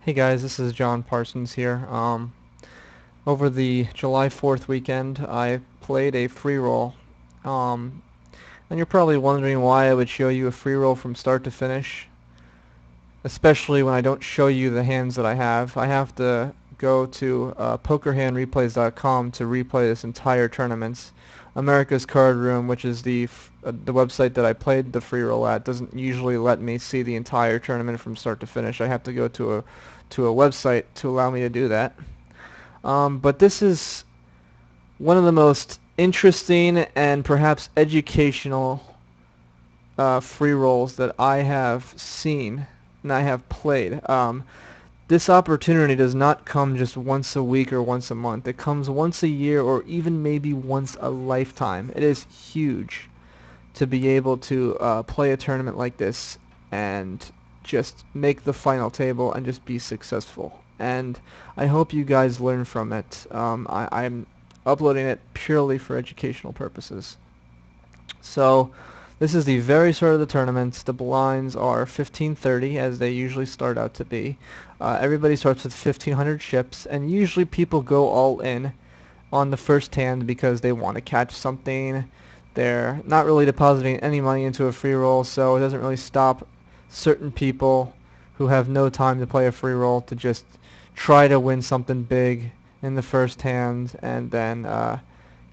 Hey guys, this is John Parsons here. Over the July 4th weekend, I played a free roll. Um, and you're probably wondering why I would show you a free roll from start to finish, especially when I don't show you the hands that I have. I have to go to pokerhandreplays.com to replay this entire tournament. America's Card Room, which is the website that I played the free roll at, doesn't usually let me see the entire tournament from start to finish. I have to go to a website to allow me to do that. But this is one of the most interesting and perhaps educational free rolls that I have seen and I have played. This opportunity does not come just once a week or once a month. It comes once a year or even maybe once a lifetime. It is huge to be able to play a tournament like this and just make the final table and just be successful. And I hope you guys learn from it. I'm uploading it purely for educational purposes. So this is the very start of the tournament. The blinds are 1530 as they usually start out to be. Everybody starts with 1500 chips, and usually people go all in on the first hand because they want to catch something. They're not really depositing any money into a free roll, so it doesn't really stop certain people who have no time to play a free roll to just try to win something big in the first hand and then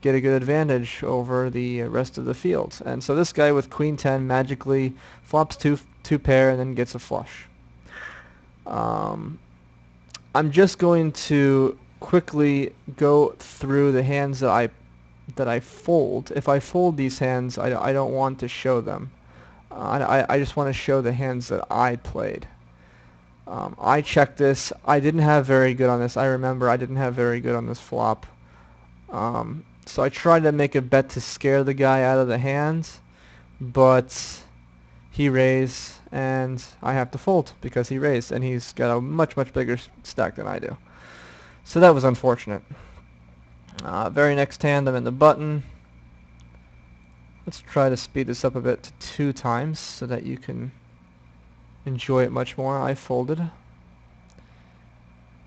get a good advantage over the rest of the field. And so this guy with Queen 10 magically flops two pair and then gets a flush. Um, I'm just going to quickly go through the hands that I fold. If I fold these hands, I don't want to show them. I just want to show the hands that I played. I checked this. I didn't have very good on this. I remember I didn't have very good on this flop. So I tried to make a bet to scare the guy out of the hands, but he raised, and I have to fold because he raised, and he's got a much, much bigger stack than I do. So that was unfortunate. Very next hand, I'm in the button. Let's try to speed this up a bit to 2 times so that you can enjoy it much more. I folded.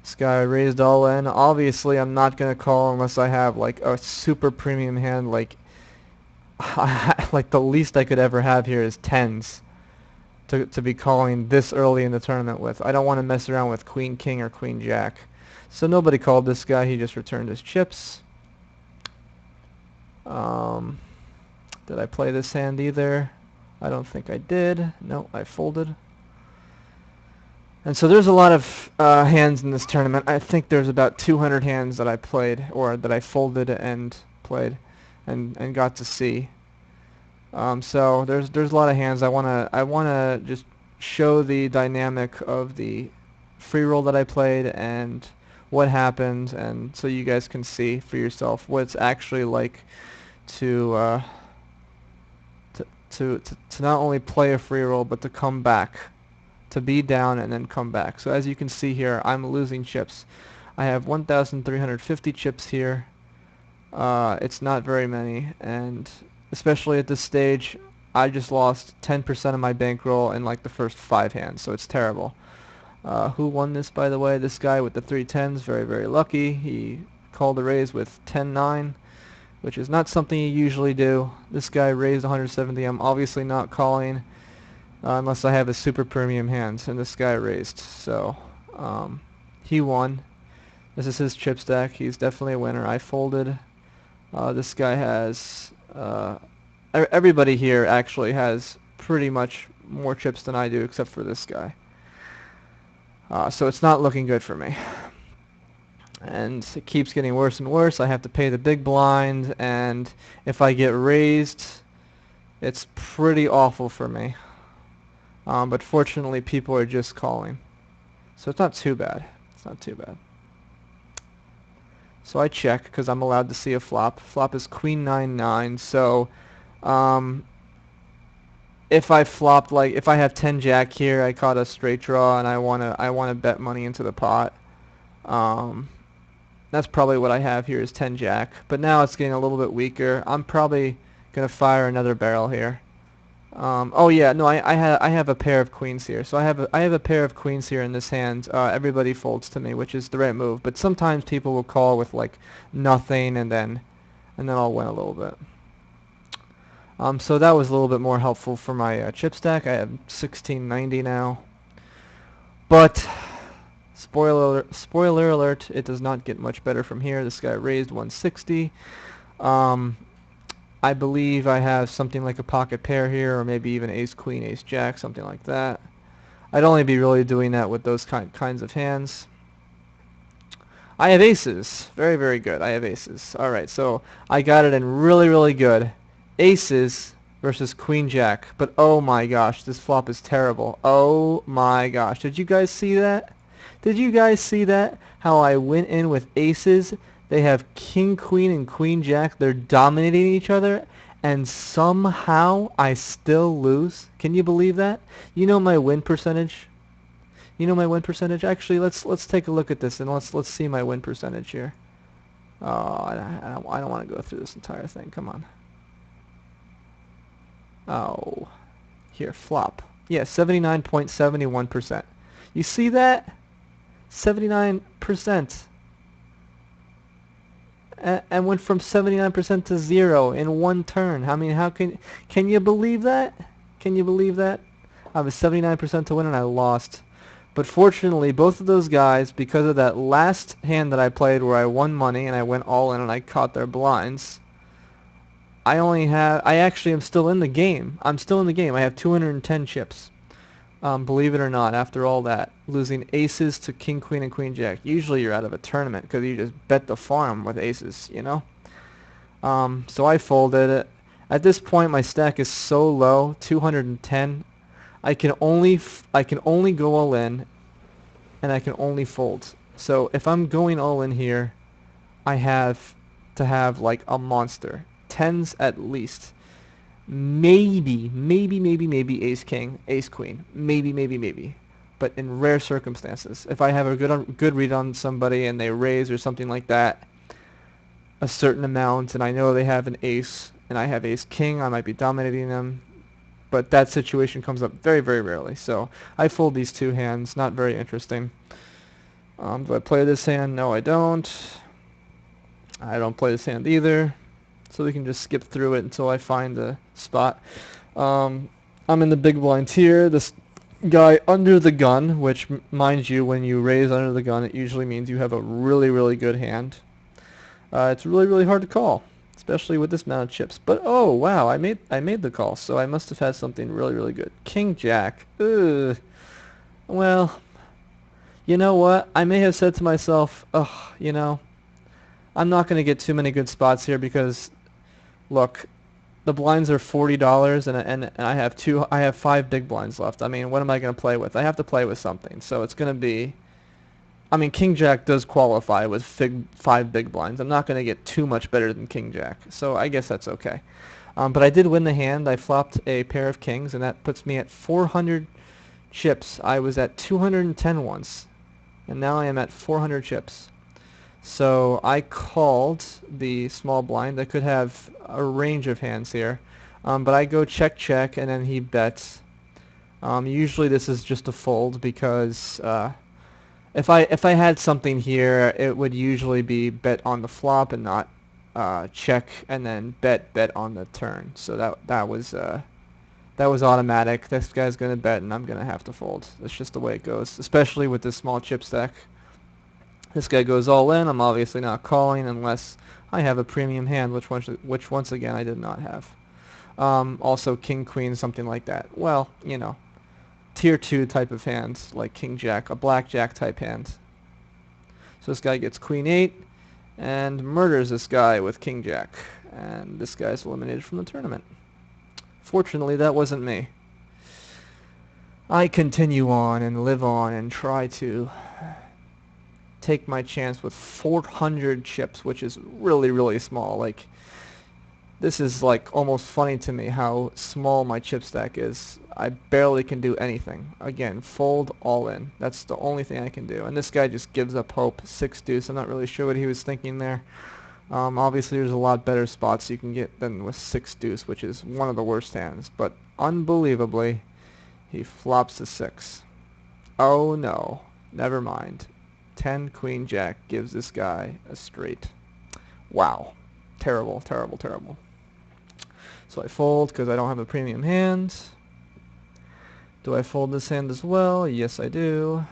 This guy raised all in. Obviously, I'm not going to call unless I have like a super premium hand. Like, like the least I could ever have here is tens to be calling this early in the tournament with. I don't want to mess around with Queen King or Queen Jack. So nobody called this guy. He just returned his chips. Did I play this hand either? I don't think I did. No, I folded. And so there's a lot of hands in this tournament. I think there's about 200 hands that I played, or that I folded and played, and got to see. So there's a lot of hands. I wanna just show the dynamic of the free roll that I played and what happened, and so you guys can see for yourself what it's actually like to to not only play a free roll but to come back, to be down and then come back. So as you can see here, I'm losing chips. I have 1,350 chips here. It's not very many, and especially at this stage, I just lost 10% of my bankroll in like the first 5 hands, so it's terrible. Who won this, by the way? This guy with the 3 10s, very, very lucky. He called a raise with 10-9, which is not something you usually do. This guy raised 170. I'm obviously not calling unless I have a super premium hand, and this guy raised. So he won. This is his chip stack. He's definitely a winner. I folded. This guy has... everybody here actually has pretty much more chips than I do, except for this guy. So it's not looking good for me. And it keeps getting worse and worse. I have to pay the big blind, and if I get raised, it's pretty awful for me. But fortunately, people are just calling. So it's not too bad. It's not too bad. So I check because I'm allowed to see a flop. Flop is Queen 9-9. So if I flopped, like if I have 10 Jack here, I caught a straight draw, and I wanna bet money into the pot. That's probably what I have here is 10 Jack. But now it's getting a little bit weaker. I'm probably gonna fire another barrel here. Oh yeah, no, I have a pair of queens here. So I have a pair of queens here in this hand. Everybody folds to me, which is the right move. But sometimes people will call with like nothing, and then I'll win a little bit. So that was a little bit more helpful for my chip stack. I have 1690 now. But spoiler alert, it does not get much better from here. This guy raised 160. Um, I believe I have something like a pocket pair here, or maybe even ace queen, ace jack, something like that. I'd only be really doing that with those kinds of hands. I have aces. Very, very good. I have aces. All right, so I got it in really, really good. Aces versus queen jack. But oh my gosh, this flop is terrible. Oh my gosh. Did you guys see that? Did you guys see that? How I went in with aces. They have king, queen, and queen jack. They're dominating each other. And somehow I still lose. Can you believe that? You know my win percentage? You know my win percentage? Actually, let's take a look at this and let's see my win percentage here. Oh, I don't want to go through this entire thing. Come on. Oh, here, flop. Yeah, 79.71%. You see that? 79%. And went from 79% to 0 in one turn. I mean, how can you believe that? Can you believe that? I was 79% to win and I lost. But fortunately, both of those guys, because of that last hand that I played where I won money and I went all in and I caught their blinds, I actually am still in the game. I'm still in the game. I have 210 chips. Believe it or not, after all that, losing aces to king, queen, and queen jack. Usually you're out of a tournament because you just bet the farm with aces, you know? So I folded it. At this point, my stack is so low, 210. I can only go all in, and I can only fold. So if I'm going all in here, I have to have like a monster, tens at least. Maybe ace king, ace queen. Maybe. But in rare circumstances, if I have a good read on somebody and they raise or something like that, a certain amount, and I know they have an ace, and I have ace king, I might be dominating them. But that situation comes up very, very rarely. So I fold these two hands. Not very interesting. Do I play this hand? No, I don't. I don't play this hand either. So we can just skip through it until I find a spot. Um, I'm in the big blind here. This guy under the gun, which, mind you, when you raise under the gun, it usually means you have a really, really good hand. It's really, really hard to call, especially with this amount of chips. But oh wow, I made the call, so I must have had something really, really good. King Jack. Ugh. Well, you know what? I may have said to myself, ugh, you know, I'm not going to get too many good spots here because, look, the blinds are $40 and I have five big blinds left. I mean, what am I going to play with? I have to play with something. So it's going to be, I mean, King Jack does qualify with five big blinds. I'm not going to get too much better than King Jack. So I guess that's okay. But I did win the hand. I flopped a pair of kings, and that puts me at 400 chips. I was at 210 once, and now I am at 400 chips. So I called the small blind. I could have a range of hands here, but I go check, check, and then he bets. Usually this is just a fold because if I had something here, it would usually be bet on the flop and not check and then bet on the turn. So that was automatic. This guy's gonna bet and I'm gonna have to fold. That's just the way it goes, especially with this small chip stack. This guy goes all in. I'm obviously not calling unless I have a premium hand, which once again I did not have. Also king queen, something like that. Well, you know, tier 2 type of hands like king jack, a blackjack type hand. So this guy gets queen 8 and murders this guy with king jack, and this guy's eliminated from the tournament. Fortunately, that wasn't me. I continue on and live on and try to take my chance with 400 chips, which is really, really small. Like, this is like almost funny to me how small my chip stack is. I barely can do anything. Again, fold all in. That's the only thing I can do. And this guy just gives up hope. 6 deuce. I'm not really sure what he was thinking there. Obviously, there's a lot better spots you can get than with 6 deuce, which is one of the worst hands. But unbelievably, he flops a 6. Oh no, never mind. 10 Queen Jack gives this guy a straight. Wow. Terrible, terrible, terrible. So I fold because I don't have a premium hand. Do I fold this hand as well? Yes, I do.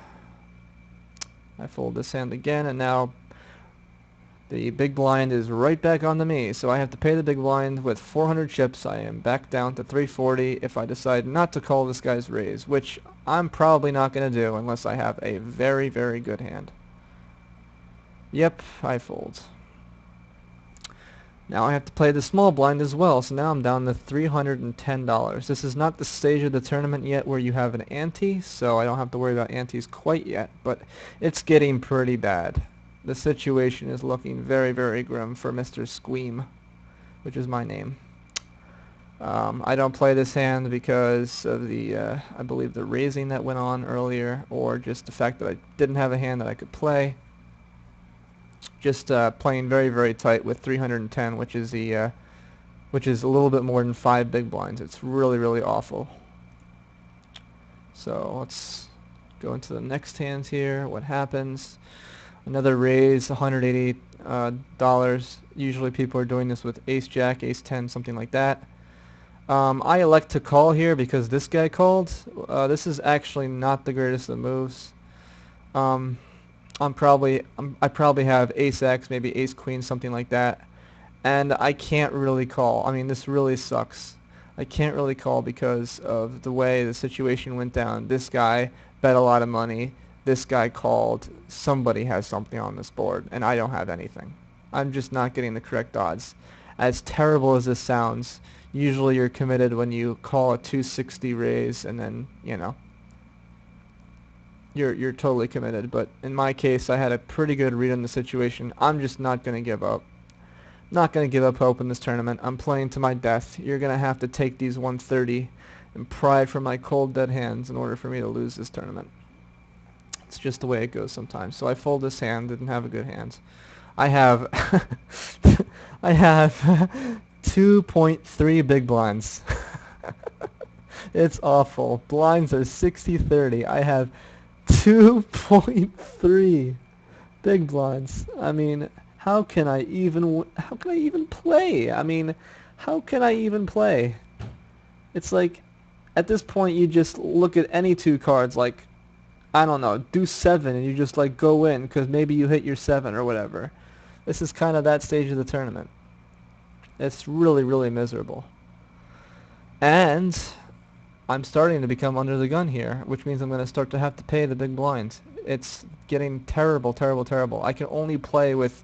I fold this hand again, and now the big blind is right back onto me. So I have to pay the big blind with 400 chips. I am back down to 340 if I decide not to call this guy's raise, which I'm probably not going to do unless I have a very, very good hand. Yep, I fold. Now I have to play the small blind as well, so now I'm down to $310. This is not the stage of the tournament yet where you have an ante, so I don't have to worry about antes quite yet, but it's getting pretty bad. The situation is looking very, very grim for Mr. Squeam, which is my name. I don't play this hand because of the, I believe, the raising that went on earlier, or just the fact that I didn't have a hand that I could play. Just playing very, very tight with 310, which is a little bit more than 5 big blinds. It's really, really awful. So let's go into the next hands here. What happens? Another raise, $180. Usually people are doing this with Ace Jack, Ace 10, something like that. I elect to call here because this guy called. This is actually not the greatest of moves. I probably have Ace X, maybe Ace Queen, something like that, and I can't really call. I mean, this really sucks. I can't really call because of the way the situation went down. This guy bet a lot of money. This guy called. Somebody has something on this board, and I don't have anything. I'm just not getting the correct odds. As terrible as this sounds, usually you're committed when you call a 260 raise, and then, you know, you're totally committed. But in my case, I had a pretty good read on the situation. I'm just not going to give up. Not going to give up hope in this tournament. I'm playing to my death. You're going to have to take these 130 and pry from my cold dead hands in order for me to lose this tournament. It's just the way it goes sometimes. So I fold this hand. Didn't have a good hand. I have I have 2.3 big blinds. It's awful. Blinds are 60-30. I have 2.3 big blinds. I mean, how can I even play? I mean, how can I even play? It's like, at this point, you just look at any two cards, like, I don't know, do 7, and you just, like, go in, because maybe you hit your 7 or whatever. This is kind of that stage of the tournament. It's really, really miserable. And I'm starting to become under the gun here, which means I'm going to start to have to pay the big blinds. It's getting terrible, terrible, terrible. I can only play with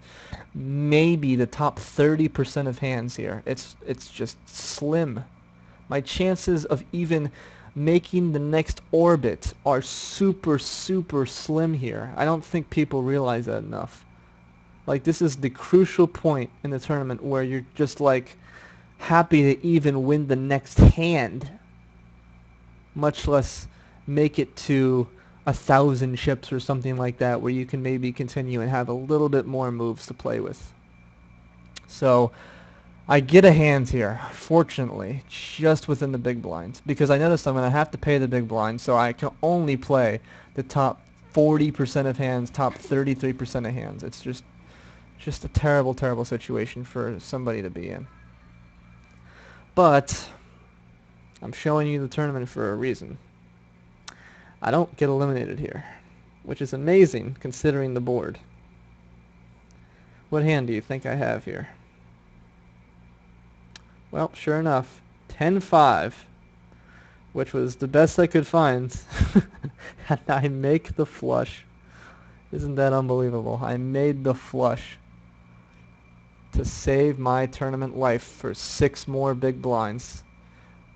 maybe the top 30% of hands here. It's just slim. My chances of even making the next orbit are super, super slim here. I don't think people realize that enough. Like, this is the crucial point in the tournament where you're just, like, happy to even win the next hand, much less make it to 1,000 chips or something like that, where you can maybe continue and have a little bit more moves to play with. So I get a hand here, fortunately, just within the big blinds, because I noticed I'm going to have to pay the big blind, so I can only play the top 40% of hands, top 33% of hands. It's just a terrible, terrible situation for somebody to be in. But I'm showing you the tournament for a reason. I don't get eliminated here, which is amazing considering the board. What hand do you think I have here? Well, sure enough, 10-5, which was the best I could find. And I make the flush. Isn't that unbelievable? I made the flush to save my tournament life for 6 more big blinds,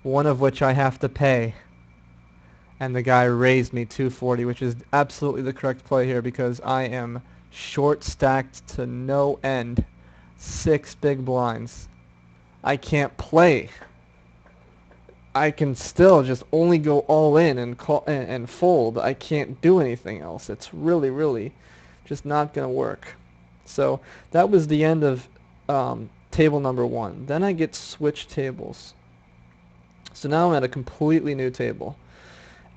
one of which I have to pay. And the guy raised me 240, which is absolutely the correct play here because I am short stacked to no end. 6 big blinds. I can't play. I can still just only go all in and call and fold. I can't do anything else. It's really, really just not going to work. So that was the end of table number 1. Then I get switch tables. So now I'm at a completely new table.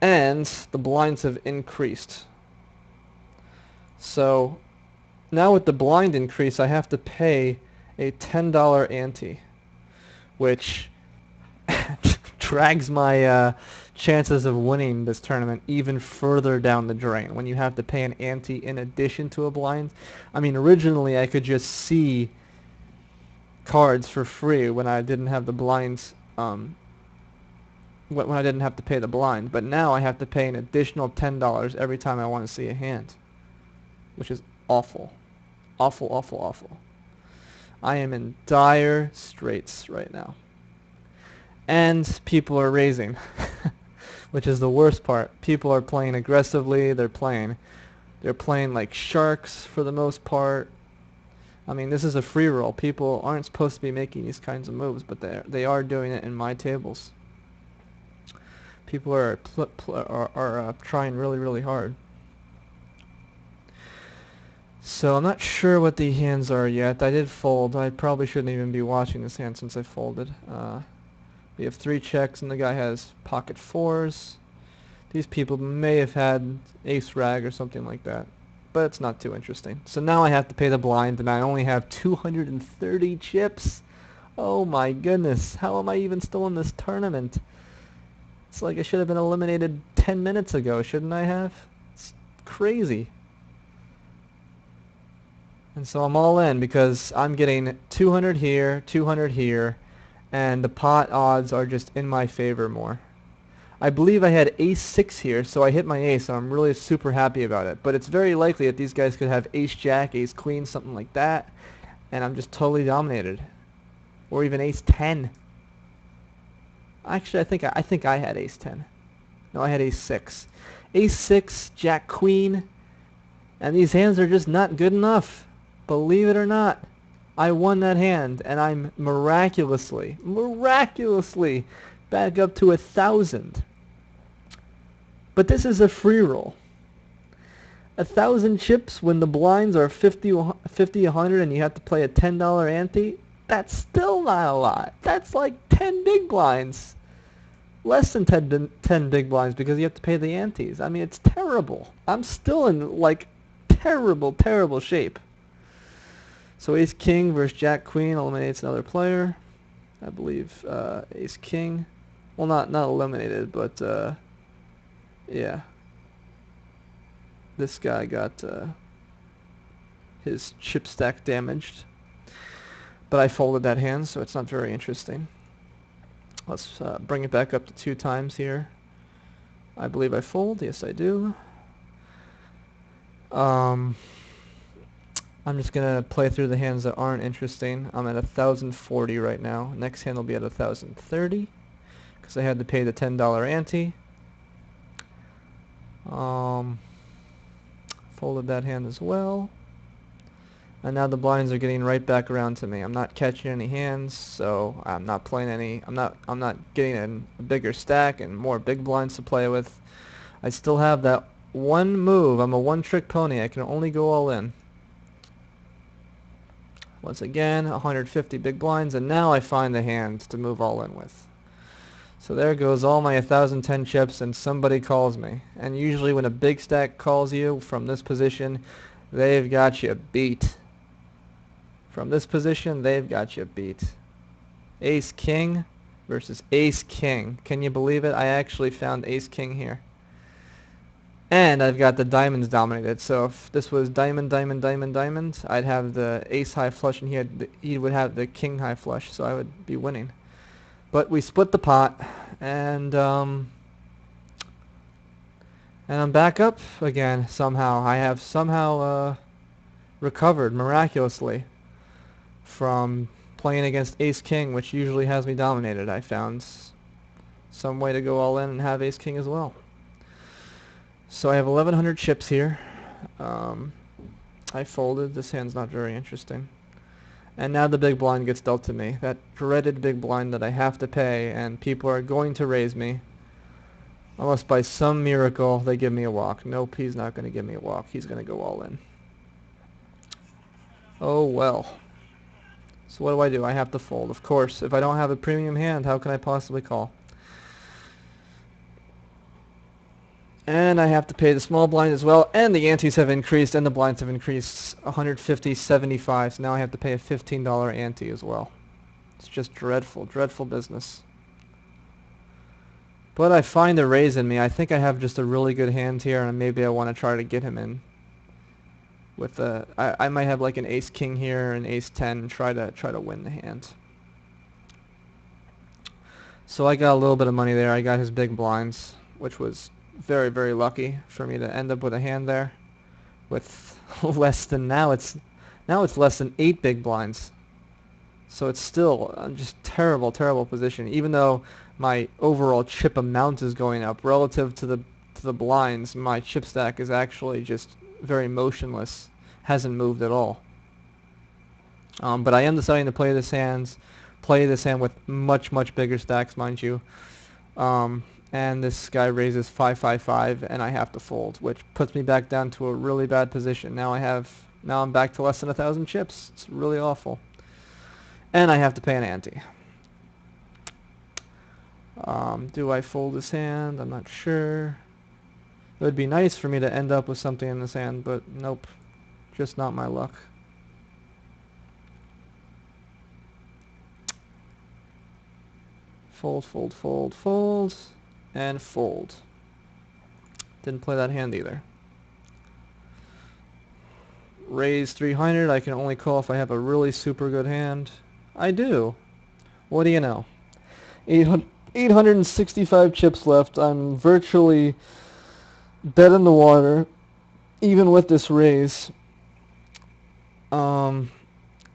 And the blinds have increased. So now with the blind increase, I have to pay a $10 ante, which drags my chances of winning this tournament even further down the drain when you have to pay an ante in addition to a blind. I mean, originally I could just see cards for free when I didn't have the blinds, when I didn't have to pay the blind, but now I have to pay an additional $10 every time I want to see a hand, which is awful. Awful, awful, awful. I am in dire straits right now. And people are raising, which is the worst part. People are playing aggressively. They're playing like sharks for the most part. I mean, this is a free roll. People aren't supposed to be making these kinds of moves, but they are doing it in my tables. People are trying really, really hard. So I'm not sure what the hands are yet. I did fold. I probably shouldn't even be watching this hand since I folded. We have 3 checks and the guy has pocket 4s. These people may have had ace rag or something like that, but it's not too interesting. So now I have to pay the blind and I only have 230 chips. Oh my goodness, how am I even still in this tournament? It's like I should have been eliminated 10 minutes ago, shouldn't I have? It's crazy. And so I'm all in because I'm getting 200 here, 200 here, and the pot odds are just in my favor more. I believe I had ace-6 here, so I hit my ace, so I'm really super happy about it. But it's very likely that these guys could have ace-jack, ace-queen, something like that, and I'm just totally dominated. Or even ace-10. Actually, I think I had ace-10. No, I had ace-6. Ace-6, jack-queen, and these hands are just not good enough. Believe it or not, I won that hand, and I'm miraculously back up to 1,000. But this is a free roll. 1,000 chips when the blinds are 50, 100, and you have to play a $10 ante. That's still not a lot. That's like 10 big blinds. Less than 10 big blinds because you have to pay the antes. I mean, it's terrible. I'm still in like terrible, terrible shape. So ace king versus jack queen eliminates another player. I believe ace king. Well, not eliminated, but yeah. This guy got his chip stack damaged. But I folded that hand, so it's not very interesting. Let's bring it back up to 2 times here. I believe I fold. Yes, I do. I'm just going to play through the hands that aren't interesting. I'm at 1,040 right now. Next hand will be at 1,030 because I had to pay the $10 ante. Folded that hand as well. And now the blinds are getting right back around to me. I'm not catching any hands, so I'm not playing any. I'm not getting a bigger stack and more big blinds to play with. I still have that one move. I'm a one-trick pony. I can only go all in. Once again, 150 big blinds, and now I find the hand to move all in with. So there goes all my 1,010 chips, and somebody calls me. And usually when a big stack calls you from this position, they've got you beat. From this position, they've got you beat. Ace king versus ace king. Can you believe it? I actually found ace king here. And I've got the diamonds dominated. So if this was diamond, diamond, diamond, diamond, I'd have the ace high flush and he would have the king high flush, so I would be winning. But we split the pot, and I'm back up again somehow. I have somehow recovered miraculously from playing against ace king, which usually has me dominated. I found some way to go all in and have ace king as well. So I have 1,100 chips here. I folded. This hand's not very interesting. And now the big blind gets dealt to me. That dreaded big blind that I have to pay, and people are going to raise me. Unless by some miracle they give me a walk. Nope, he's not going to give me a walk. He's going to go all in. Oh well. So what do? I have to fold. Of course, if I don't have a premium hand, how can I possibly call? And I have to pay the small blind as well, and the antes have increased, and the blinds have increased 150, 75, so now I have to pay a $15 ante as well. It's just dreadful, dreadful business. But I find a raise in me. I think I have just a really good hand here, and maybe I want to try to get him in. With I might have like an ace king here, an ace 10, and try to win the hand. So I got a little bit of money there. I got his big blinds, which was very, very lucky for me to end up with a hand there with less than now it's less than 8 big blinds. So it's still just terrible, terrible position. Even though my overall chip amount is going up relative to the blinds, my chip stack is actually just very motionless, hasn't moved at all. But I am deciding to play this hand with much, much bigger stacks, mind you. And this guy raises 555, and I have to fold, which puts me back down to a really bad position. Now I'm back to less than 1,000 chips. It's really awful. And I have to pay an ante. Do I fold this hand? I'm not sure. It would be nice for me to end up with something in this hand, but nope. Just not my luck. Fold, fold, fold, fold, and fold. Didn't play that hand either. Raise 300. I can only call if I have a really super good hand. I do. What do you know? 865 chips left. I'm virtually dead in the water, even with this raise.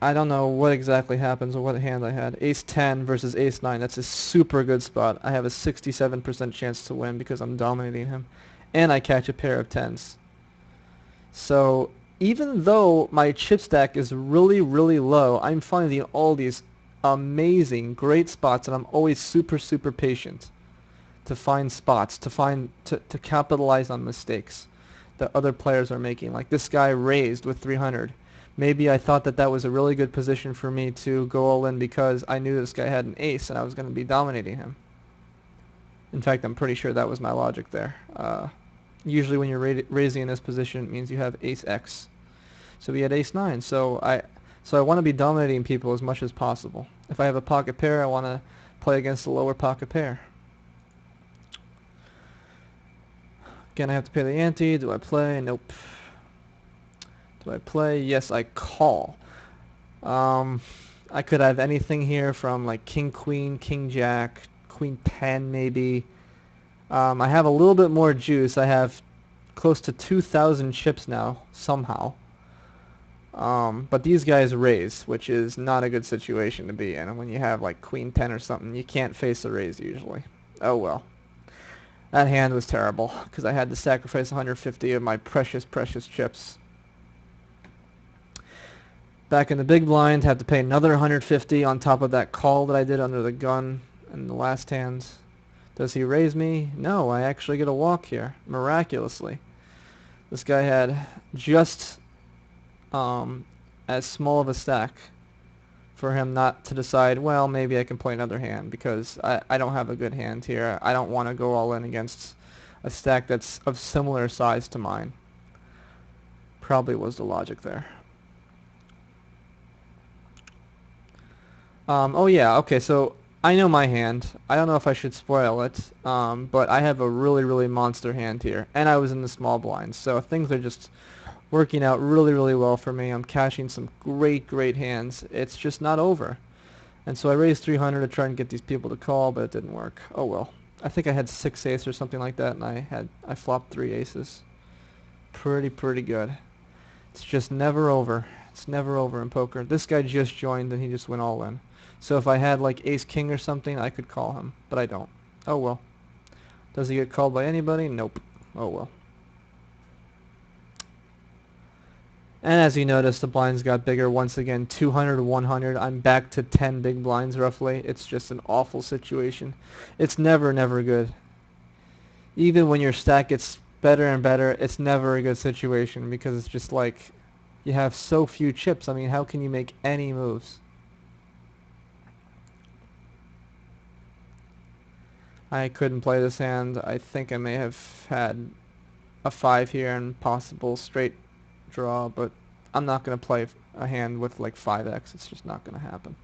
I don't know what exactly happens or what hand I had. Ace 10 versus Ace 9. That's a super good spot. I have a 67% chance to win because I'm dominating him. And I catch a pair of 10s. So even though my chip stack is really, really low, I'm finding all these amazing, great spots, and I'm always super, super patient to find spots, to capitalize on mistakes that other players are making. Like this guy raised with 300. Maybe I thought that was a really good position for me to go all in because I knew this guy had an ace and I was going to be dominating him. In fact, I'm pretty sure that was my logic there. Usually when you're raising in this position, it means you have ace X. So we had ace 9. So I want to be dominating people as much as possible. If I have a pocket pair, I want to play against the lower pocket pair. Again, I have to pay the ante. Do I play? Nope. Do I play? Yes, I call. I could have anything here from like king, queen, king, jack, queen 10 maybe. I have a little bit more juice. I have close to 2,000 chips now, somehow. But these guys raise, which is not a good situation to be in. And when you have like queen 10 or something, you can't face a raise usually. Oh well. That hand was terrible because I had to sacrifice 150 of my precious, precious chips. Back in the big blind, have to pay another 150 on top of that call that I did under the gun in the last hand. Does he raise me? No, I actually get a walk here, miraculously. This guy had just as small of a stack for him not to decide, well, maybe I can play another hand because I don't have a good hand here. I don't want to go all in against a stack that's of similar size to mine. Probably was the logic there. Oh yeah, okay, so I know my hand. I don't know if I should spoil it, but I have a really, really monster hand here. And I was in the small blinds, so things are just working out really, really well for me. I'm cashing some great, great hands. It's just not over. And so I raised 300 to try and get these people to call, but it didn't work. Oh well. I think I had 6 aces or something like that, and I flopped 3 aces. Pretty good. It's just never over. It's never over in poker. This guy just joined, and he just went all in. So if I had like ace king or something, I could call him, but I don't. Oh well. Does he get called by anybody? Nope. Oh well. And as you notice, the blinds got bigger once again, 200 to 100. I'm back to 10 big blinds roughly. It's just an awful situation. It's never, never good. Even when your stack gets better and better, it's never a good situation because it's just like you have so few chips. I mean, how can you make any moves? I couldn't play this hand. I think I may have had a 5 here and possible straight draw, but I'm not going to play a hand with like 5x. It's just not going to happen.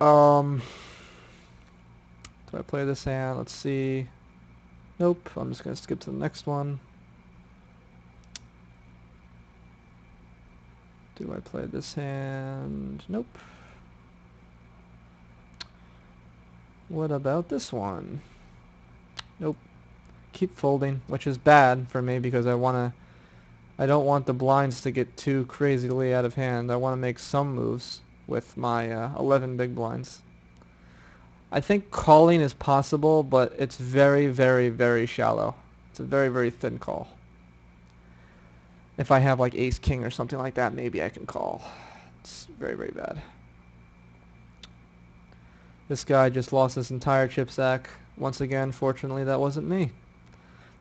Do I play this hand? Let's see. Nope. I'm just going to skip to the next one. Do I play this hand? Nope. What about this one? Nope. Keep folding, which is bad for me because I don't want the blinds to get too crazily out of hand. I want to make some moves with my 11 big blinds. I think calling is possible, but it's very, very, very shallow. It's a very, very thin call. If I have like ace king or something like that, maybe I can call. It's very, very bad. This guy just lost his entire chip stack. Once again, fortunately, that wasn't me.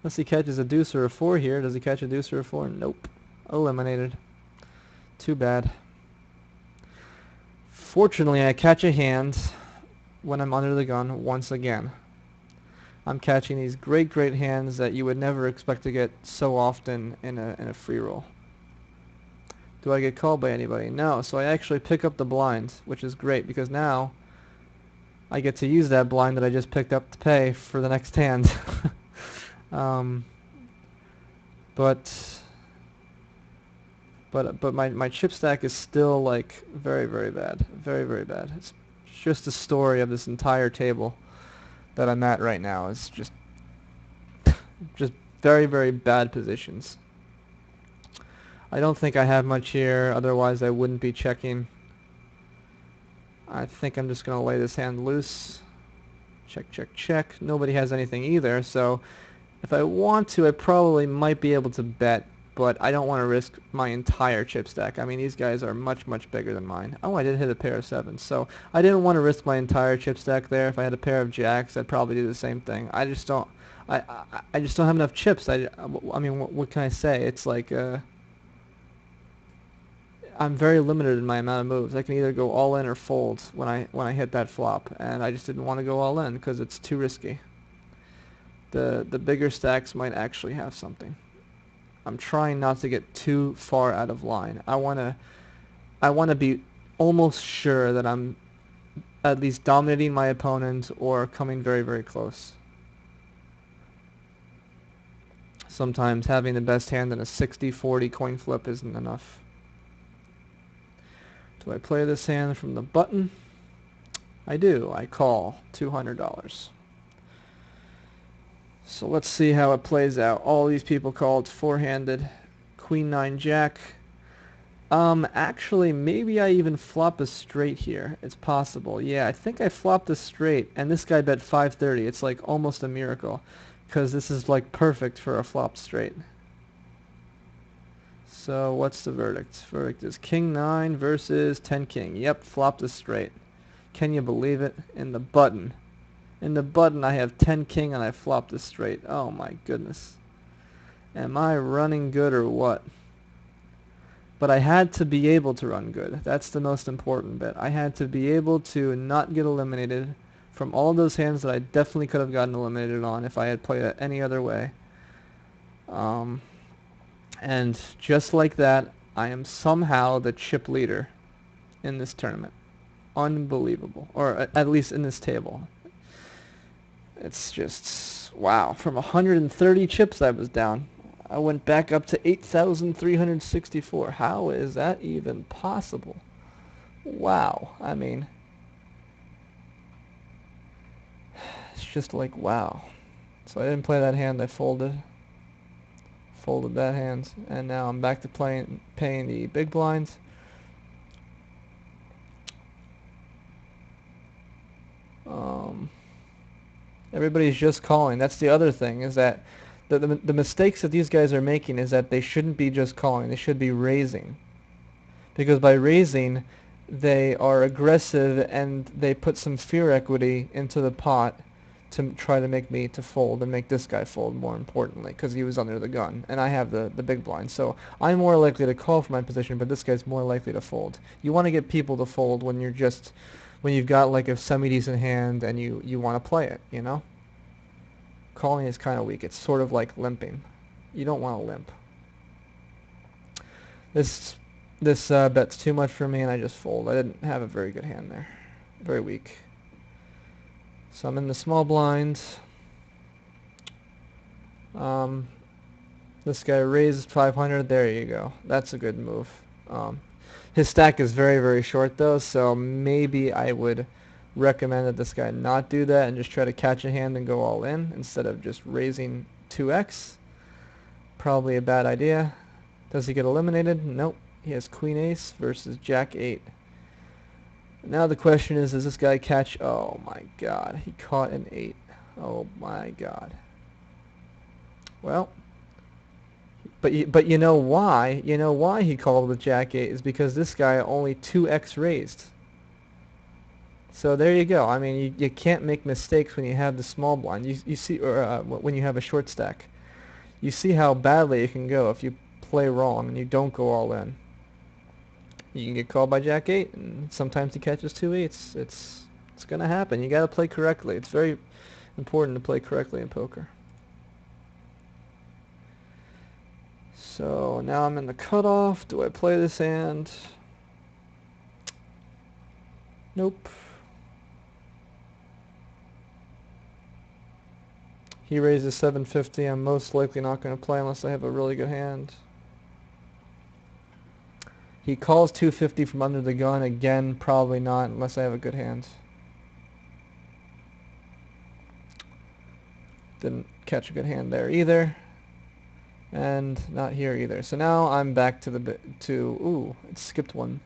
Unless he catches a deuce or a 4 here. Does he catch a deuce or a 4? Nope. Eliminated. Too bad. Fortunately, I catch a hand when I'm under the gun once again. I'm catching these great, great hands that you would never expect to get so often in a free roll. Do I get called by anybody? No. So I actually pick up the blind, which is great because now I get to use that blind that I just picked up to pay for the next hand. But my chip stack is still like very, very bad. Very, very bad. It's just the story of this entire table that I'm at right now. It's just very, very bad positions. I don't think I have much here, otherwise I wouldn't be checking. I think I'm just going to lay this hand loose. Check, check, check. Nobody has anything either, so if I want to, I probably might be able to bet, but I don't want to risk my entire chip stack. I mean, these guys are much, much bigger than mine. Oh, I did hit a pair of 7s, so I didn't want to risk my entire chip stack there. If I had a pair of jacks, I'd probably do the same thing. I just don't have enough chips. I mean, what can I say? It's like I'm very limited in my amount of moves. I can either go all in or fold when I hit that flop, and I just didn't want to go all in because it's too risky. The bigger stacks might actually have something. I'm trying not to get too far out of line. I wanna be almost sure that I'm at least dominating my opponent or coming very, very close. Sometimes having the best hand in a 60-40 coin flip isn't enough. Do I play this hand from the button? I do. I call $200. So let's see how it plays out. All these people called four-handed. Queen 9 jack. Actually, maybe I even flop a straight here. It's possible. Yeah, I think I flopped a straight, and this guy bet 530. It's like almost a miracle, because this is like perfect for a flop straight. So what's the verdict? Verdict is King 9 versus 10 King. Yep, flopped a straight. Can you believe it? In the button. In the button I have 10 King and I flopped a straight. Oh my goodness. Am I running good or what? But I had to be able to run good. That's the most important bit. I had to be able to not get eliminated from all those hands that I definitely could have gotten eliminated on if I had played it any other way. And just like that, I am somehow the chip leader in this tournament. Unbelievable. Or at least in this table. It's just, wow. From 130 chips I was down, I went back up to 8,364. How is that even possible? Wow. I mean, it's just like, wow. So I didn't play that hand. I folded that hand, and now I'm back to paying the big blinds. Everybody's just calling. That's the other thing, is that the mistakes that these guys are making is that they shouldn't be just calling. They should be raising, because by raising, they are aggressive and they put some fear equity into the pot to try to make me to fold and make this guy fold, more importantly, because he was under the gun and I have the big blind. So I'm more likely to call for my position, but this guy's more likely to fold. You want to get people to fold when you're just when you've got like a semi-decent hand and you want to play it, Calling is kind of weak. It's sort of like limping. You don't want to limp. This bet's too much for me, and I just fold. I didn't have a very good hand there. Very weak. So I'm in the small blind. This guy raises 500. There you go. That's a good move. His stack is very, very short, though, so maybe I would recommend that this guy not do that and just try to catch a hand and go all in instead of just raising 2x. Probably a bad idea. Does he get eliminated? Nope. He has Queen Ace versus Jack 8. Now the question is, does this guy catch? Oh my god, he caught an 8. Oh my god. Well, but you know why? You know why he called with Jack 8 is because this guy only 2x raised. So there you go. I mean, you can't make mistakes when you have the small blind. You see, or when you have a short stack. You see how badly it can go if you play wrong and you don't go all in. You can get called by Jack 8, and sometimes he catches 2 8s. It's gonna happen. You gotta play correctly. It's very important to play correctly in poker. So now I'm in the cutoff. Do I play this hand? Nope. He raises 750. I'm most likely not going to play unless I have a really good hand. He calls 250 from under the gun. Again, probably not unless I have a good hand. Didn't catch a good hand there either. And not here either. So now I'm back to ooh, it skipped one.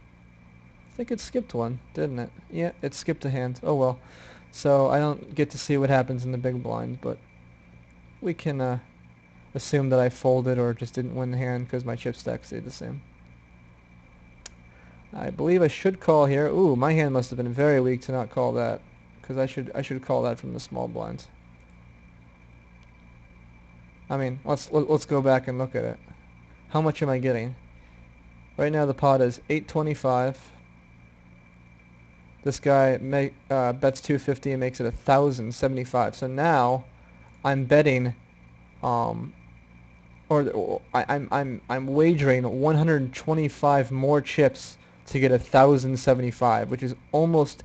I think it skipped one, didn't it? Yeah, it skipped a hand. Oh well. So I don't get to see what happens in the big blind, but we can assume that I folded or just didn't win the hand because my chip stack stayed the same. I believe I should call here. Ooh, my hand must have been very weak to not call that, because I should call that from the small blind. I mean, let's go back and look at it. How much am I getting? Right now the pot is 825. This guy bets 250 and makes it 1,075. So now I'm betting, I'm wagering 125 more chips to get 1,075, which is almost,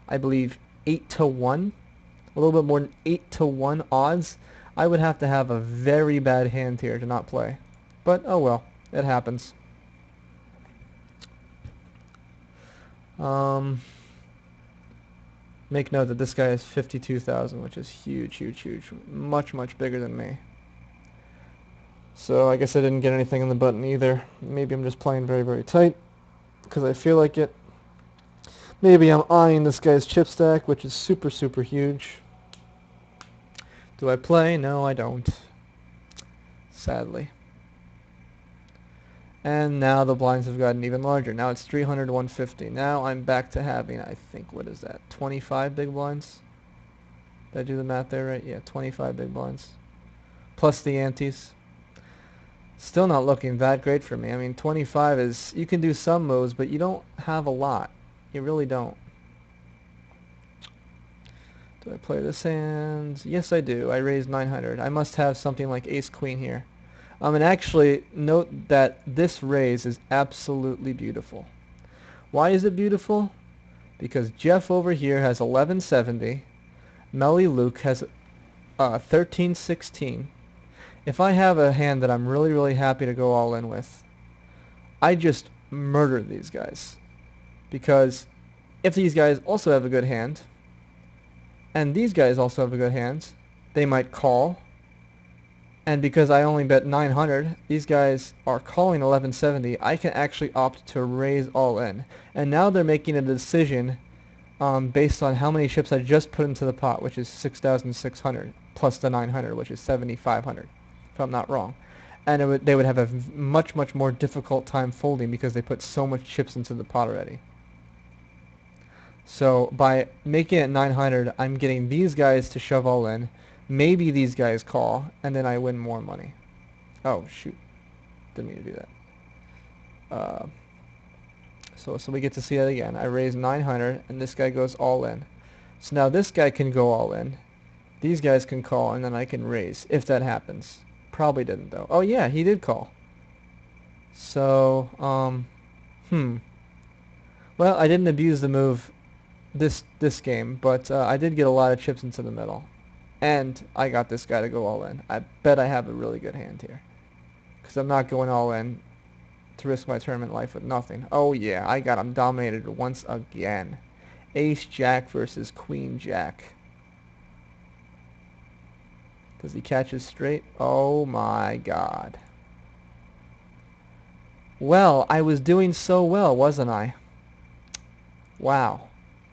I believe, 8 to 1, a little bit more than 8 to 1 odds. I would have to have a very bad hand here to not play, but oh well, it happens. Make note that this guy is 52,000, which is huge, huge, huge, much, much bigger than me. So I guess I didn't get anything in the button either. Maybe I'm just playing very, very tight because I feel like it. Maybe I'm eyeing this guy's chip stack, which is super, super huge. Do I play? No, I don't. Sadly. And now the blinds have gotten even larger. Now it's 300 to 150. Now I'm back to having, I think, what is that, 25 big blinds? Did I do the math there right? Yeah, 25 big blinds. Plus the antes. Still not looking that great for me. I mean, 25 is, you can do some moves, but you don't have a lot. You really don't. Do I play this hand? Yes, I do. I raised 900. I must have something like ace-queen here. And actually, note that this raise is absolutely beautiful. Why is it beautiful? Because Jeff over here has 1170. Melly Luke has 1316. If I have a hand that I'm really, really happy to go all in with, I just murder these guys. Because if these guys also have a good hand, and these guys also have a good hand, they might call. And because I only bet 900, these guys are calling 1170, I can actually opt to raise all in. And now they're making a decision based on how many chips I just put into the pot, which is 6,600, plus the 900, which is 7,500, if I'm not wrong. And they would have a much, much more difficult time folding because they put so much chips into the pot already. So by making it 900, I'm getting these guys to shove all in. Maybe these guys call, and then I win more money. Oh, shoot. Didn't mean to do that. So we get to see that again. I raise 900, and this guy goes all in. So now this guy can go all in. These guys can call, and then I can raise, if that happens. Probably didn't, though. Oh, yeah, he did call. So, well, I didn't abuse the move this game, but I did get a lot of chips into the middle. And I got this guy to go all in. I bet I have a really good hand here. Because I'm not going all in to risk my tournament life with nothing. Oh, yeah, I got him dominated once again. Ace Jack versus Queen Jack. Does he catch his straight? Oh, my God. Well, I was doing so well, wasn't I? Wow.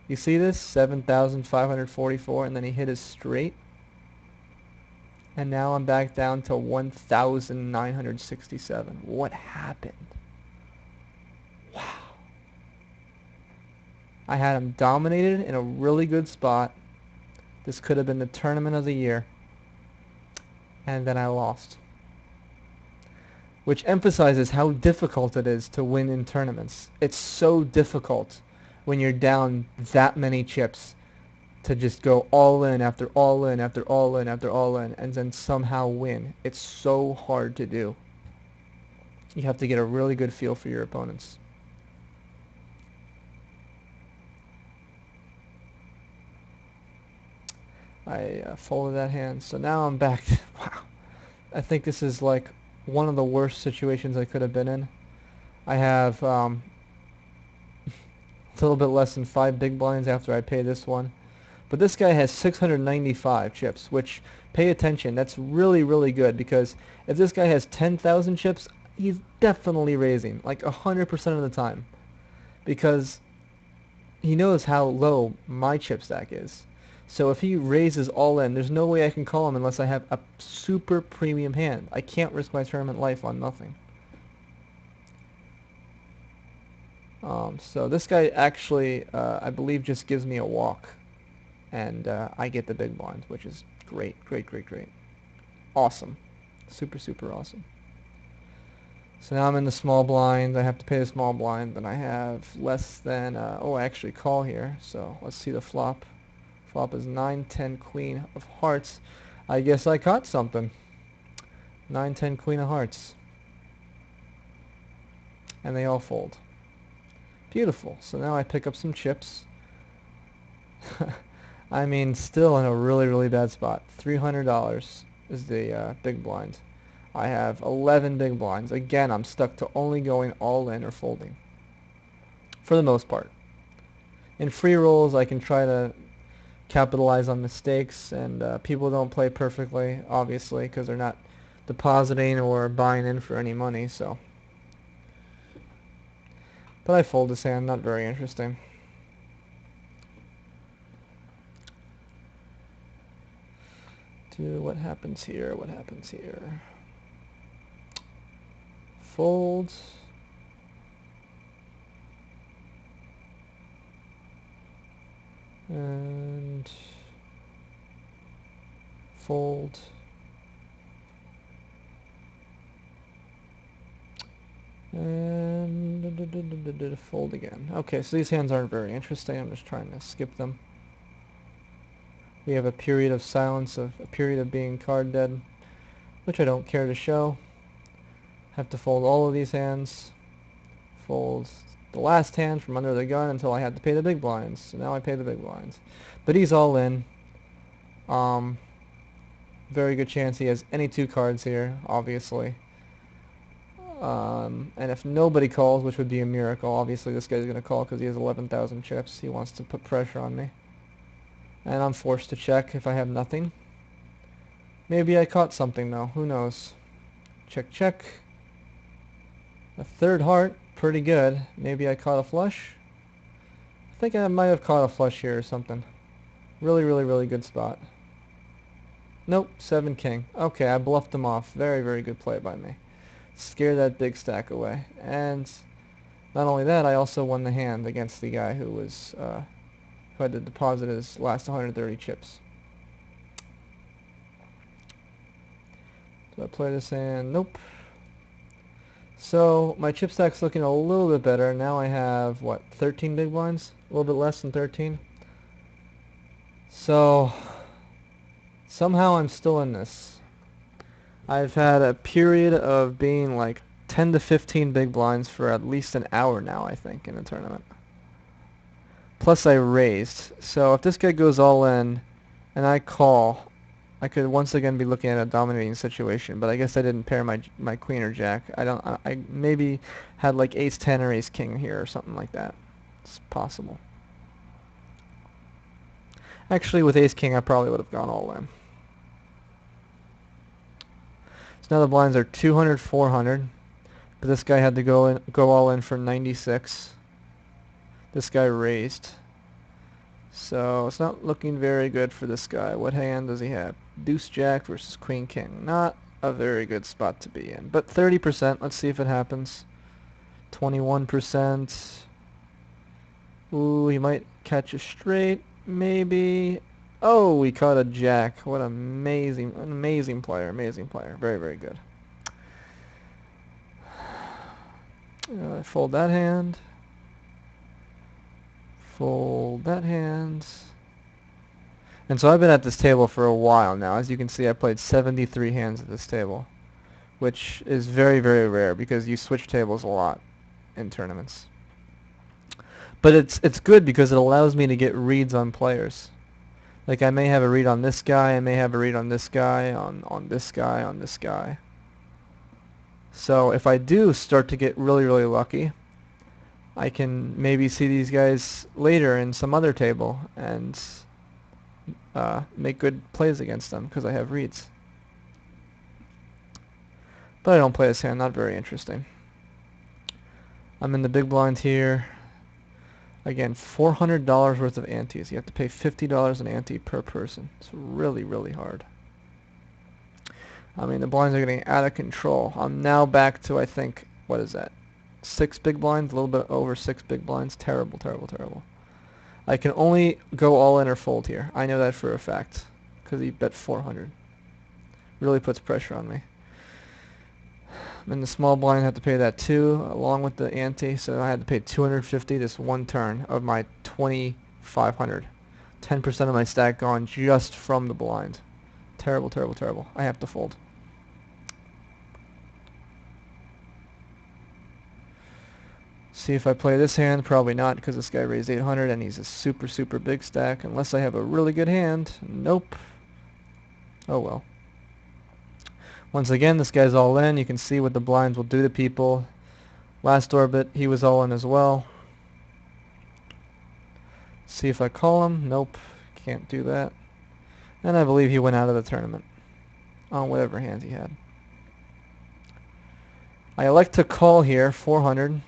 You see this? 7,544, and then he hit his straight. And now I'm back down to 1,967. What happened? Wow. I had him dominated in a really good spot. This could have been the tournament of the year. And then I lost. Which emphasizes how difficult it is to win in tournaments. It's so difficult when you're down that many chips to just go all in after all in after all in after all in and then somehow win. It's so hard to do. You have to get a really good feel for your opponents. I folded that hand, so now I'm back. Wow. I think this is like one of the worst situations I could have been in. I have a little bit less than 5 big blinds after I pay this one. But this guy has 695 chips, which, pay attention, that's really, really good, because if this guy has 10,000 chips, he's definitely raising, like 100% of the time, because he knows how low my chip stack is. So if he raises all in, there's no way I can call him unless I have a super premium hand. I can't risk my tournament life on nothing. So this guy actually, I believe, just gives me a walk. And I get the big blind, which is great, great, great, great. Awesome. Super, super awesome. So now I'm in the small blind. I have to pay the small blind, and I have less than, oh, I actually call here. So let's see the flop. Flop is 9, 10, Queen of Hearts. I guess I caught something. 9, 10, Queen of Hearts. And they all fold. Beautiful. So now I pick up some chips. I mean, still in a really, really bad spot. $300 is the big blind. I have 11 big blinds. Again, I'm stuck to only going all in or folding. For the most part. In free rolls, I can try to capitalize on mistakes, and people don't play perfectly, obviously, because they're not depositing or buying in for any money, so. But I fold this hand, not very interesting. What happens here? What happens here? Fold. And fold. And fold again. Okay, so these hands aren't very interesting. I'm just trying to skip them. We have a period of silence, a period of being card dead, which I don't care to show. Have to fold all of these hands. Fold the last hand from under the gun until I had to pay the big blinds. So now I pay the big blinds. But he's all in. Very good chance he has any 2 cards here, obviously. And if nobody calls, which would be a miracle, obviously this guy's going to call because he has 11,000 chips. He wants to put pressure on me. And I'm forced to check if I have nothing. Maybe I caught something though. Who knows? Check, check. A 3rd heart. Pretty good. Maybe I caught a flush. I think I might have caught a flush here or something. Really, really, really good spot. Nope. 7 king. Okay, I bluffed him off. Very, very good play by me. Scare that big stack away. And not only that, I also won the hand against the guy who was who had to deposit his last 130 chips. Do I play this hand? Nope. So my chip stack's looking a little bit better. Now I have, what, 13 big blinds? A little bit less than 13. So somehow I'm still in this. I've had a period of being like 10 to 15 big blinds for at least an hour now, I think, in a tournament. Plus I raised. So if this guy goes all in and I call, I could once again be looking at a dominating situation, but I guess I didn't pair my queen or jack. I maybe had like ace 10 or ace king here or something like that. It's possible. Actually, with ace king, I probably would have gone all in. So now the blinds are 200, 400, but this guy had to go all in for 96. This guy raised. So it's not looking very good for this guy. What hand does he have? Deuce Jack versus Queen King. Not a very good spot to be in. But 30%. Let's see if it happens. 21%. Ooh, he might catch a straight. Maybe. Oh, he caught a jack. What amazing player. Amazing player. Very, very good. Fold that hand. Fold that hand. And so I've been at this table for a while now. As you can see, I played 73 hands at this table, which is very, very rare because you switch tables a lot in tournaments. But it's good because it allows me to get reads on players. Like I may have a read on this guy, I may have a read on this guy, on this guy, on this guy. So if I do start to get really, really lucky, I can maybe see these guys later in some other table and make good plays against them because I have reads. But I don't play this hand, not very interesting. I'm in the big blind here. Again, $400 worth of antes. You have to pay $50 an ante per person. It's really, really hard. I mean, the blinds are getting out of control. I'm now back to, I think, what is that? 6 big blinds, a little bit over 6 big blinds. Terrible, terrible, terrible. I can only go all in or fold here. I know that for a fact because he bet 400. Really puts pressure on me. And the small blind had to pay that too, along with the ante, so I had to pay 250 this one turn of my 2,500. 10% of my stack gone just from the blind. Terrible, terrible, terrible. I have to fold. See if I play this hand. Probably not, because this guy raised 800 and he's a super, super big stack. Unless I have a really good hand. Nope. Oh well. Once again, this guy's all in. You can see what the blinds will do to people. Last orbit, he was all in as well. See if I call him. Nope. Can't do that. And I believe he went out of the tournament on whatever hands he had. I elect to call here, 400,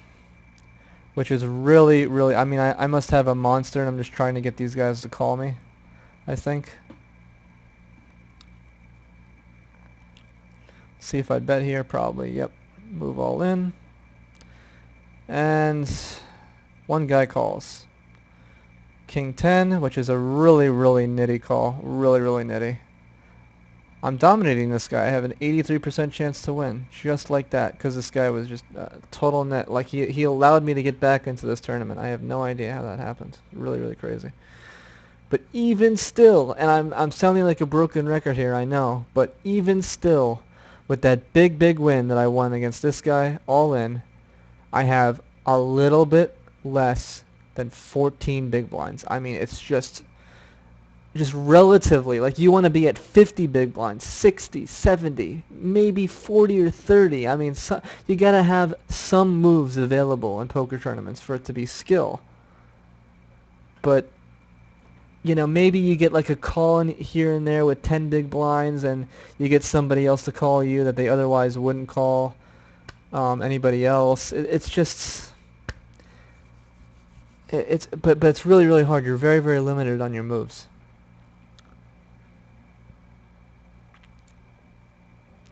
which is really, really, I mean, I must have a monster, and I'm just trying to get these guys to call me, I think. See if I bet here, probably, yep. Move all in. And one guy calls. King 10, which is a really, really nitty call. Really, really nitty. I'm dominating this guy. I have an 83% chance to win, just like that, because this guy was just total net. Like he allowed me to get back into this tournament. I have no idea how that happened. Really, really crazy. But even still, and I'm sounding like a broken record here, I know, but even still, with that big, big win that I won against this guy, all in, I have a little bit less than 14 big blinds. I mean, it's just relatively, like you want to be at 50 big blinds, 60, 70, maybe 40 or 30. I mean, you got to have some moves available in poker tournaments for it to be skill. But, you know, maybe you get like a call in here and there with 10 big blinds and you get somebody else to call you that they otherwise wouldn't call anybody else. It's just... But it's really, really hard. You're very, very limited on your moves.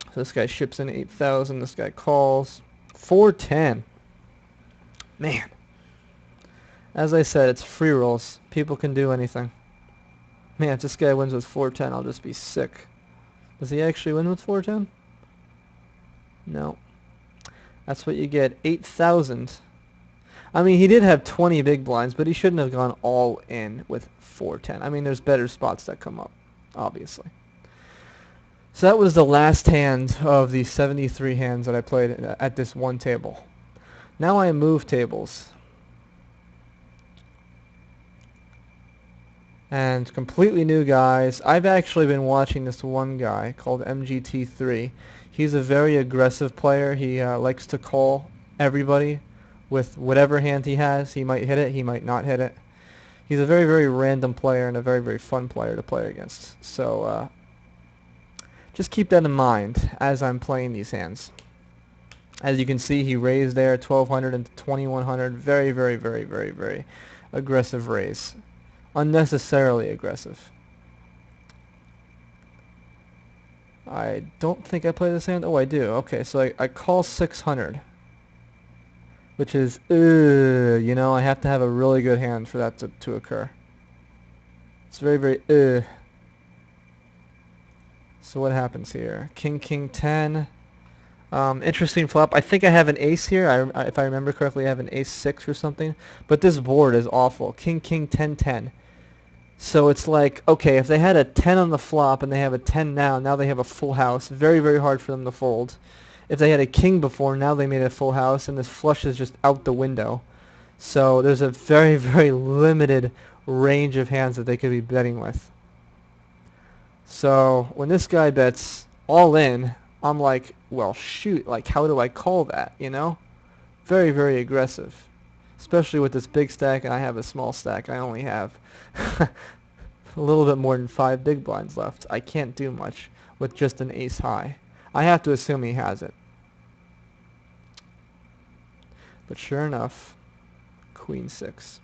So this guy ships in 8,000. This guy calls 410. Man. As I said, it's free rolls. People can do anything. Man, if this guy wins with 410, I'll just be sick. Does he actually win with 410? No. That's what you get, 8,000. I mean, he did have 20 big blinds, but he shouldn't have gone all in with 410. I mean, there's better spots that come up, obviously. So that was the last hand of the 73 hands that I played at this one table. Now I move tables. And completely new guys. I've actually been watching this one guy called MGT3. He's a very aggressive player. He likes to call everybody with whatever hand he has. He might hit it, he might not hit it. He's a very, very random player and a very, very fun player to play against. So just keep that in mind as I'm playing these hands. As you can see, he raised there 1,200 and 2,100. Very, very, very, very, very aggressive raise. Unnecessarily aggressive. I don't think I play this hand. Oh, I do. Okay, so I call 600. Which is, you know, I have to have a really good hand for that to occur. It's very, very, So what happens here? King, King, 10. Interesting flop. I think I have an ace here. If I remember correctly, I have an ace 6 or something. But this board is awful. King, King, 10, 10. So it's like, okay, if they had a 10 on the flop and they have a 10 now they have a full house. Very, very hard for them to fold. If they had a king before, now they made a full house, and this flush is just out the window. So there's a very, very limited range of hands that they could be betting with. So when this guy bets all in, I'm like, well, shoot, like, how do I call that, you know? Very, very aggressive. Especially with this big stack, and I have a small stack. I only have a little bit more than 5 big blinds left. I can't do much with just an ace high. I have to assume he has it. But sure enough, queen 6.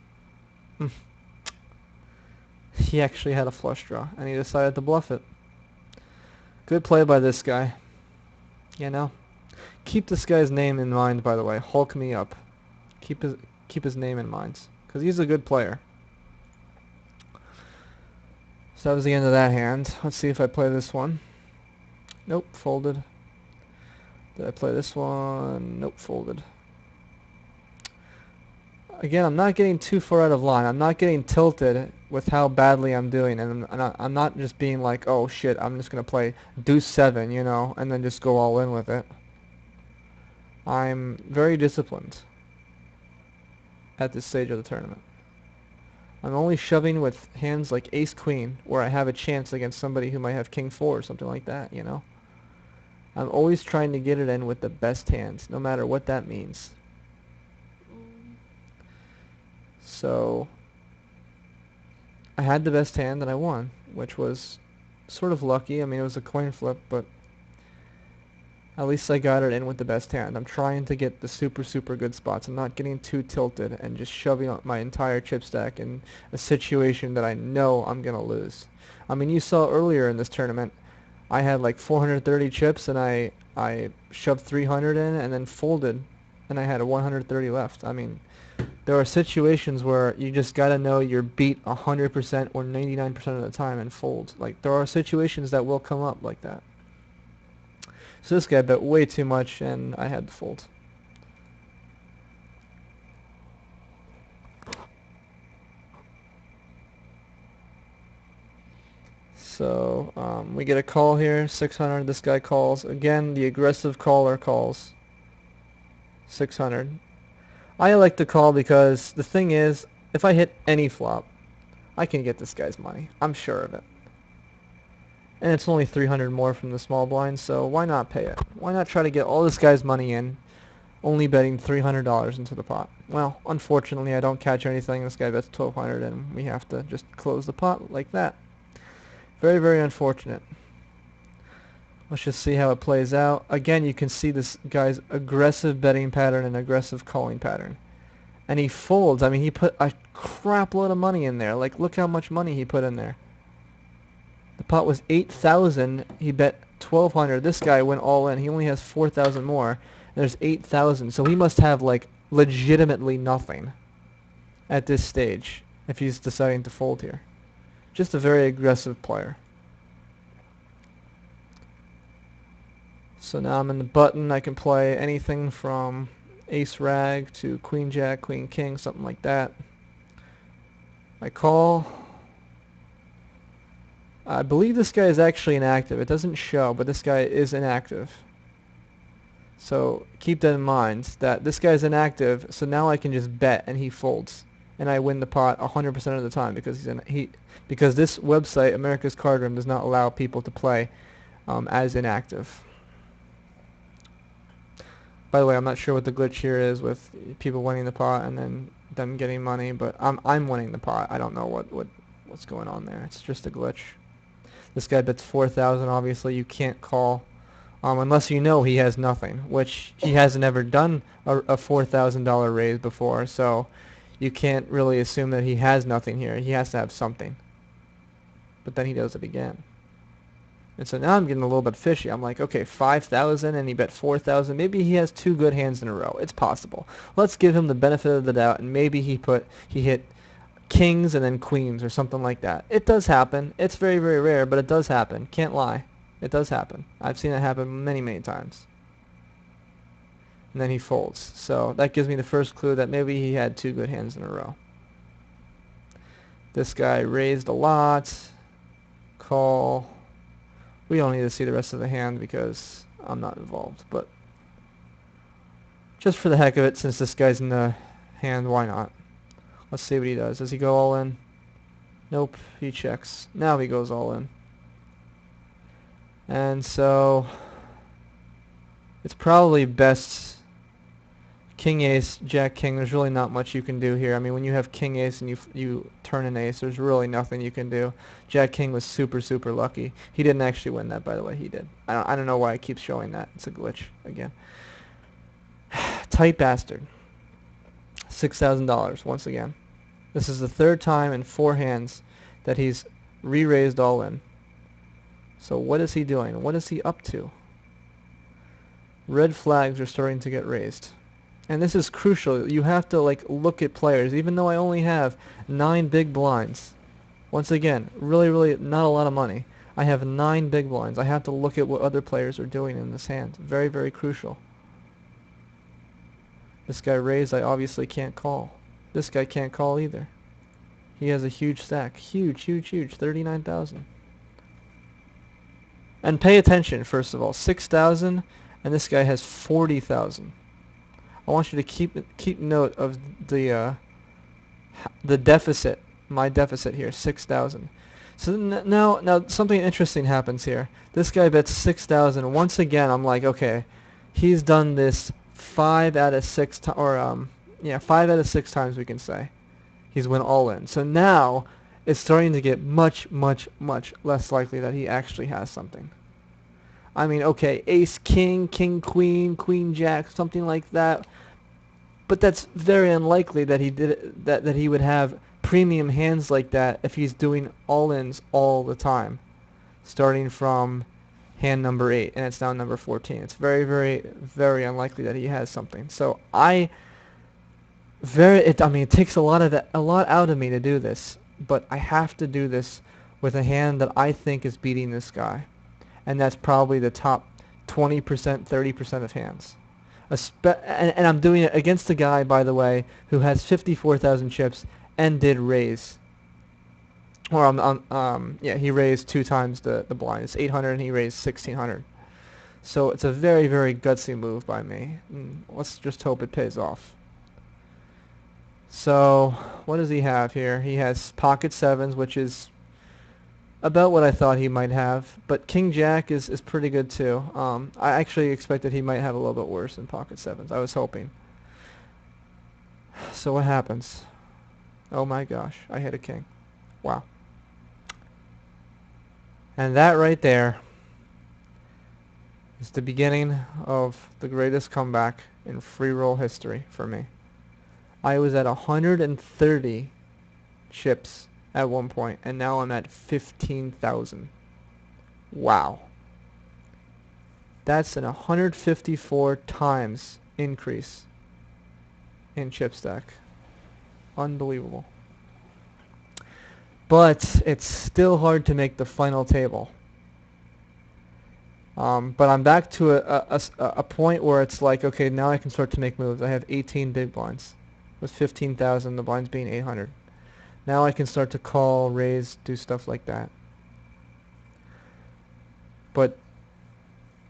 He actually had a flush draw, and he decided to bluff it. Good play by this guy. You know? Keep this guy's name in mind, by the way. Hulk me up. Keep his name in mind, because he's a good player. So that was the end of that hand. Let's see if I play this one. Nope, folded. Did I play this one? Nope, folded. Again, I'm not getting too far out of line. I'm not getting tilted with how badly I'm doing, and I'm not just being like, oh shit, I'm just going to play deuce 7, you know, and then just go all in with it. I'm very disciplined at this stage of the tournament. I'm only shoving with hands like ace queen, where I have a chance against somebody who might have king 4 or something like that, you know. I'm always trying to get it in with the best hands, no matter what that means. So I had the best hand and I won, which was sort of lucky. I mean, it was a coin flip, but at least I got it in with the best hand. I'm trying to get the super, super good spots. I'm not getting too tilted and just shoving up my entire chip stack in a situation that I know I'm going to lose. I mean, you saw earlier in this tournament, I had like 430 chips and I shoved 300 in and then folded, and I had a 130 left. I mean, there are situations where you just got to know you're beat 100% or 99% of the time and fold. Like, there are situations that will come up like that. So this guy bet way too much, and I had to fold. So we get a call here, 600. This guy calls. Again, the aggressive caller calls 600. I like to call because the thing is, if I hit any flop, I can get this guy's money. I'm sure of it. And it's only 300 more from the small blind, so why not pay it? Why not try to get all this guy's money in, only betting $300 into the pot? Well, unfortunately, I don't catch anything. This guy bets 1,200, and we have to just close the pot like that. Very, very unfortunate. Let's just see how it plays out. Again, you can see this guy's aggressive betting pattern and aggressive calling pattern. And he folds. I mean, he put a crap load of money in there. Like, look how much money he put in there. The pot was 8,000. He bet 1,200. This guy went all in. He only has 4,000 more. There's 8,000. So he must have, like, legitimately nothing at this stage if he's deciding to fold here. Just a very aggressive player. So now I'm in the button. I can play anything from ace rag to queen jack, queen king, something like that. I call. I believe this guy is actually inactive. It doesn't show, but this guy is inactive. So keep that in mind, that this guy's inactive, so now I can just bet and he folds. And I win the pot 100% of the time because this website, America's Card Room, does not allow people to play as inactive. By the way, I'm not sure what the glitch here is with people winning the pot and then them getting money, but I'm winning the pot. I don't know what's going on there. It's just a glitch. This guy bets 4,000. Obviously, you can't call unless you know he has nothing, which he hasn't ever done a $4,000 raise before. So you can't really assume that he has nothing here. He has to have something. But then he does it again. And so now I'm getting a little bit fishy. I'm like, okay, 5,000 and he bet 4,000. Maybe he has two good hands in a row. It's possible. Let's give him the benefit of the doubt, and maybe he hit kings and then queens or something like that. It does happen. It's very, very rare, but it does happen. Can't lie. It does happen. I've seen it happen many, many times. And then he folds. So that gives me the first clue that maybe he had two good hands in a row. This guy raised a lot. Call. We don't need to see the rest of the hand because I'm not involved. But just for the heck of it, since this guy's in the hand, why not? Let's see what he does. Does he go all in? Nope, he checks. Now he goes all in. And so it's probably best king ace, jack king. There's really not much you can do here. I mean, when you have king ace and you turn an ace, there's really nothing you can do. Jack king was super, super lucky. He didn't actually win that, by the way. He did. I don't know why it keeps showing that. It's a glitch again. Tight bastard. $6,000 once again. This is the third time in 4 hands that he's re-raised all in. So what is he doing? What is he up to? Red flags are starting to get raised. And this is crucial. You have to look at players. Even though I only have 9 big blinds. Once again, really, really not a lot of money. I have 9 big blinds. I have to look at what other players are doing in this hand. Very, very crucial. This guy raised, I obviously can't call. This guy can't call either. He has a huge stack. Huge, huge, huge. 39,000. And pay attention, first of all. 6,000, and this guy has 40,000. I want you to keep note of the deficit. My deficit here, 6,000. So now something interesting happens here. This guy bets 6,000. Once again, I'm like, okay, he's done this 5 out of 6 5 out of 6 times we can say. He's went all in. So now it's starting to get much, much, much less likely that he actually has something. I mean, okay, ace king, king queen, queen jack, something like that. But that's very unlikely that he did that he would have premium hands like that if he's doing all-ins all the time, starting from hand number 8 and it's now number 14. It's very, very, very unlikely that he has something. So it takes a lot out of me to do this, but I have to do this with a hand that I think is beating this guy, and that's probably the top 20%, 30% of hands. And I'm doing it against a guy, by the way, who has 54,000 chips and did raise. Or he raised 2 times the blind. It's 800 and he raised 1,600. So it's a very, very gutsy move by me. Let's just hope it pays off. So what does he have here? He has pocket 7s, which is about what I thought he might have, but King Jack is pretty good too. I actually expected he might have a little bit worse than pocket 7s. I was hoping. So what happens? Oh my gosh, I hit a king. Wow. And that right there is the beginning of the greatest comeback in free roll history for me. I was at 130 chips at one point, and now I'm at 15,000. Wow. That's an 154 times increase in chip stack. Unbelievable. But it's still hard to make the final table. But I'm back to a point where it's like, okay, now I can start to make moves. I have 18 big blinds with 15,000, the blinds being 800. Now I can start to call, raise, do stuff like that. But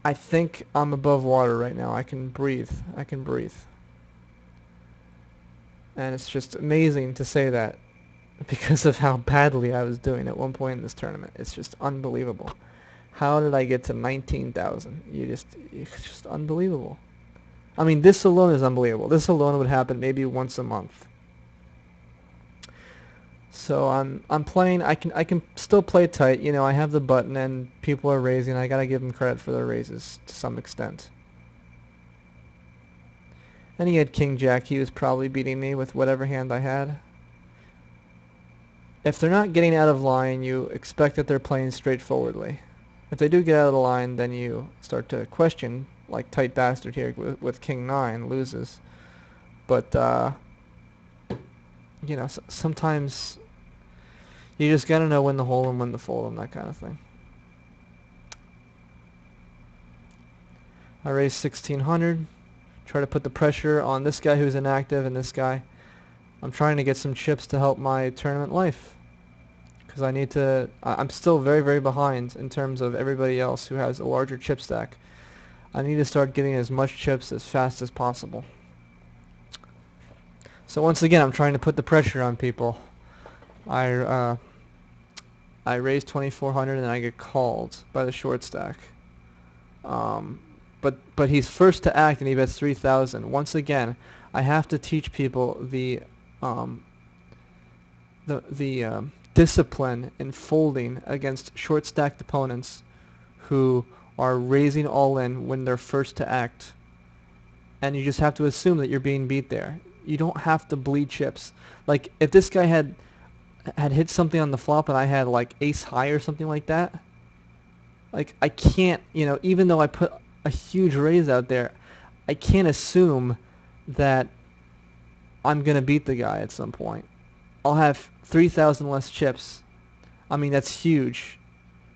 I think I'm above water right now. I can breathe. I can breathe. And it's just amazing to say that because of how badly I was doing at one point in this tournament. It's just unbelievable. How did I get to 19,000? It's just unbelievable. I mean, this alone is unbelievable. This alone would happen maybe once a month. So I'm playing. I can still play tight. You know, I have the button and people are raising. I gotta give them credit for their raises to some extent. And he had King Jack. He was probably beating me with whatever hand I had. If they're not getting out of line, you expect that they're playing straightforwardly. If they do get out of the line, then you start to question, like Tight Bastard here with King 9 loses. But, you know, sometimes you just gotta know when to hold and when to fold them, that kind of thing. I raised 1600. Try to put the pressure on this guy who's inactive and this guy. I'm trying to get some chips to help my tournament life. Because I need to... I'm still very, very behind in terms of everybody else who has a larger chip stack. I need to start getting as much chips as fast as possible. So once again, I'm trying to put the pressure on people. I raise 2400 and I get called by the short stack. But he's first to act and he bets 3000. Once again, I have to teach people the discipline in folding against short stacked opponents who are raising all in when they're first to act. And you just have to assume that you're being beat there. You don't have to bleed chips. Like if this guy had hit something on the flop and I had like ace high or something like that, like I can't, you know, even though I put a huge raise out there, I can't assume that I'm going to beat the guy at some point. I'll have 3,000 less chips. I mean, that's huge.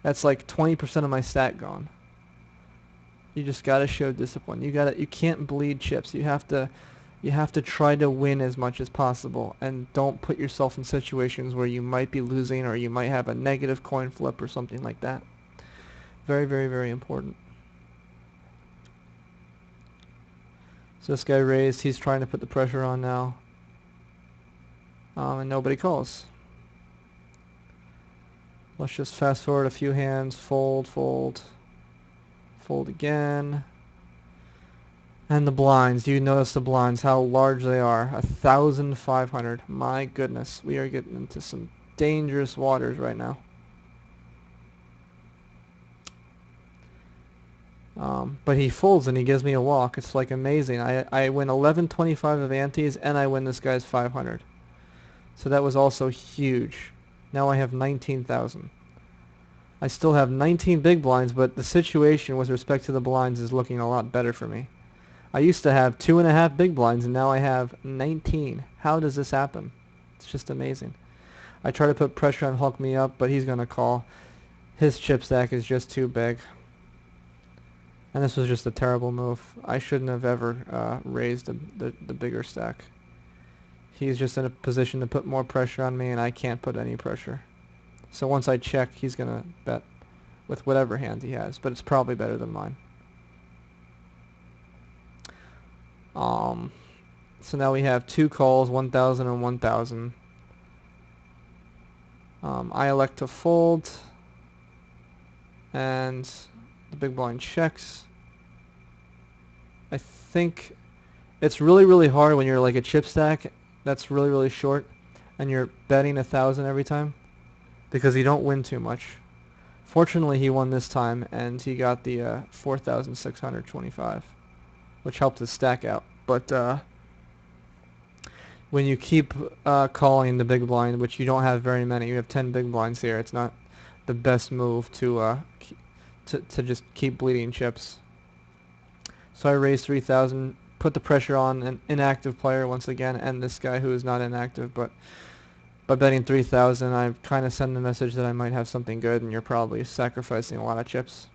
That's like 20% of my stack gone. You just got to show discipline. You can't bleed chips. You have to try to win as much as possible and don't put yourself in situations where you might be losing or you might have a negative coin flip or something like that. Very, very, very important. So this guy raised. He's trying to put the pressure on now. And nobody calls. Let's just fast forward a few hands. Fold, fold, fold again. And the blinds. You notice the blinds, how large they are. 1,500. My goodness. We are getting into some dangerous waters right now. But he folds and he gives me a walk. It's like amazing. I win 1125 of antes and I win this guy's 500. So that was also huge. Now I have 19,000. I still have 19 big blinds, but the situation with respect to the blinds is looking a lot better for me. I used to have 2.5 big blinds, and now I have 19. How does this happen? It's just amazing. I try to put pressure on Hulk me up, but he's going to call. His chip stack is just too big. And this was just a terrible move. I shouldn't have ever raised the bigger stack. He's just in a position to put more pressure on me, and I can't put any pressure. So once I check, he's going to bet with whatever hand he has, but it's probably better than mine. So now we have 2 calls, 1,000 and 1,000. I elect to fold, and the big blind checks. I think it's really, really hard when you're like a chip stack that's really, really short, and you're betting 1,000 every time, because you don't win too much. Fortunately, he won this time, and he got the 4,625, which helped his stack out. But when you keep calling the big blind, which you don't have very many, you have 10 big blinds here, it's not the best move to just keep bleeding chips. So I raised 3,000, put the pressure on an inactive player once again, and this guy who is not inactive, but by betting 3,000, I kind of send the message that I might have something good, and you're probably sacrificing a lot of chips.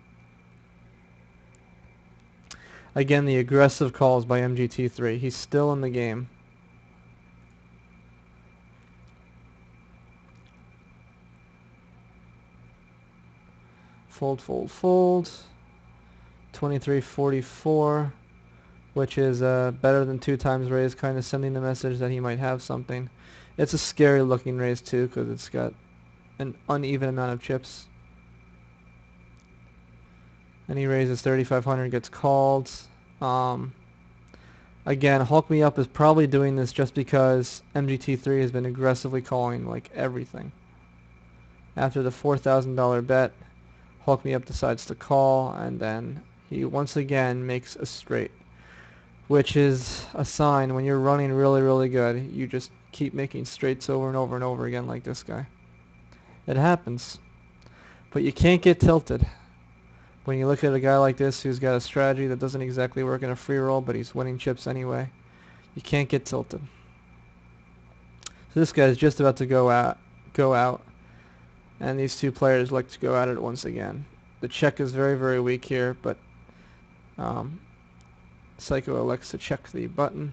Again, the aggressive calls by MGT3. He's still in the game. Fold, fold, fold. 2344, which is better than 2 times raise, kind of sending the message that he might have something. It's a scary looking raise too, because it's got an uneven amount of chips. And he raises 3,500, gets called. Again, Hulk Me Up is probably doing this just because MGT3 has been aggressively calling like everything. After the $4,000 bet, Hulk Me Up decides to call, and then he once again makes a straight, which is a sign when you're running really, really good, you just keep making straights over and over and over again like this guy. It happens. But you can't get tilted. When you look at a guy like this who's got a strategy that doesn't exactly work in a free roll, but he's winning chips anyway, you can't get tilted. So this guy's just about to go out, and these two players like to go at it once again. The check is very, very weak here, but Psycho elects to check the button.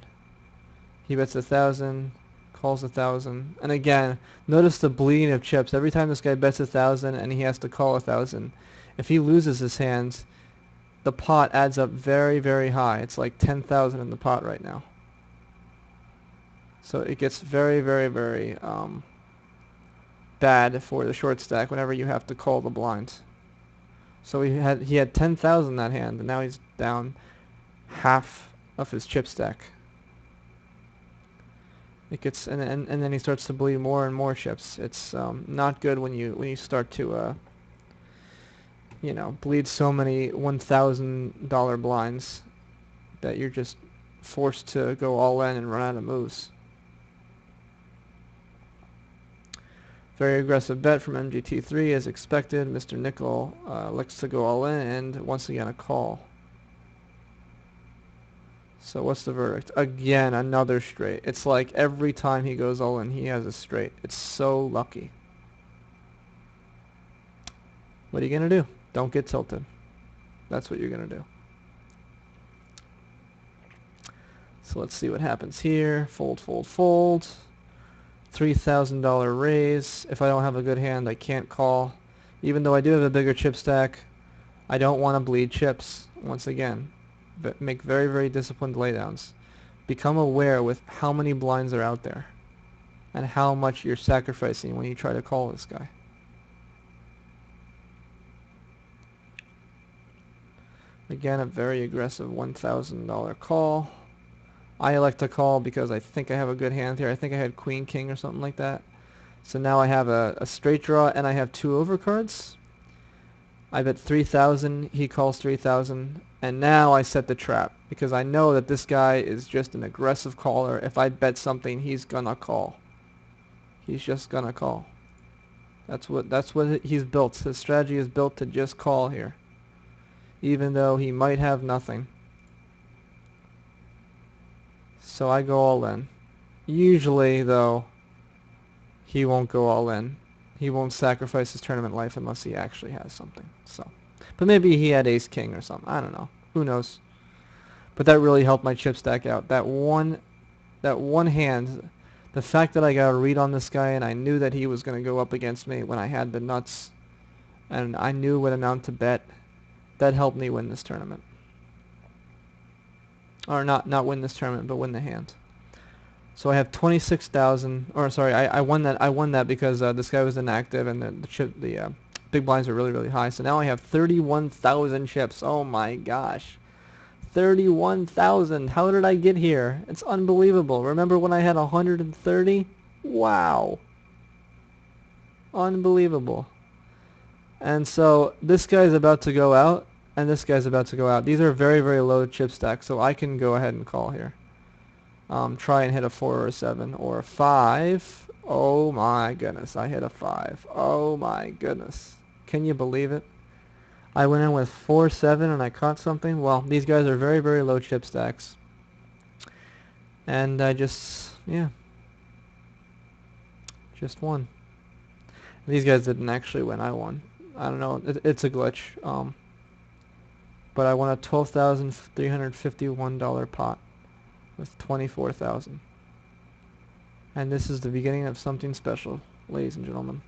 He bets 1,000, calls 1,000, and again, notice the bleeding of chips. Every time this guy bets 1,000 and he has to call 1,000, if he loses his hands, the pot adds up very, very high. It's like 10,000 in the pot right now. So it gets very, very, very bad for the short stack whenever you have to call the blinds. So he had 10,000 that hand, and now he's down half of his chip stack. It gets and then he starts to bleed more and more chips. It's not good when you start to bleed so many $1,000 blinds that you're just forced to go all in and run out of moves. Very aggressive bet from MGT3 as expected. Mr. Nickel likes to go all in, and once again a call. So what's the verdict? Again, another straight. It's like every time he goes all in, he has a straight. It's so lucky. What are you going to do? Don't get tilted. That's what you're going to do. So let's see what happens here. Fold, fold, fold. $3,000 raise. If I don't have a good hand, I can't call. Even though I do have a bigger chip stack, I don't want to bleed chips. Once again, but make very, very disciplined laydowns. Become aware with how many blinds are out there and how much you're sacrificing when you try to call this guy. Again, a very aggressive $1,000 call. I elect to call because I think I have a good hand here. I think I had Queen King or something like that. So now I have a straight draw and I have 2 overcards. I bet 3,000, he calls 3,000, and now I set the trap because I know that this guy is just an aggressive caller. If I bet something, he's gonna call. He's just gonna call. That's what he's built. His strategy is built to just call here, even though he might have nothing. So I go all in. Usually, though, he won't go all in. He won't sacrifice his tournament life unless he actually has something. So, but maybe he had Ace King or something. I don't know. Who knows? But that really helped my chip stack out. That one hand, the fact that I got a read on this guy and I knew that he was going to go up against me when I had the nuts, and I knew what amount to bet, that helped me win this tournament. Or not win this tournament, but win the hand. So I have 26,000, or sorry, I won that. I won that because this guy was inactive and the big blinds are really, really high. So now I have 31,000 chips. Oh my gosh, 31,000. How did I get here? It's unbelievable. Remember when I had 130? Wow, unbelievable. And so this guy's about to go out, and this guy's about to go out. These are very, very low chip stacks, so I can go ahead and call here. Try and hit a 4 or a 7 or a 5. Oh my goodness, I hit a 5. Oh my goodness. Can you believe it? I went in with 4, 7 and I caught something. Well, these guys are very, very low chip stacks. And I just won. These guys didn't actually win, I won. I don't know, it's a glitch. but I won a $12,351 pot with 24,000. And this is the beginning of something special, ladies and gentlemen.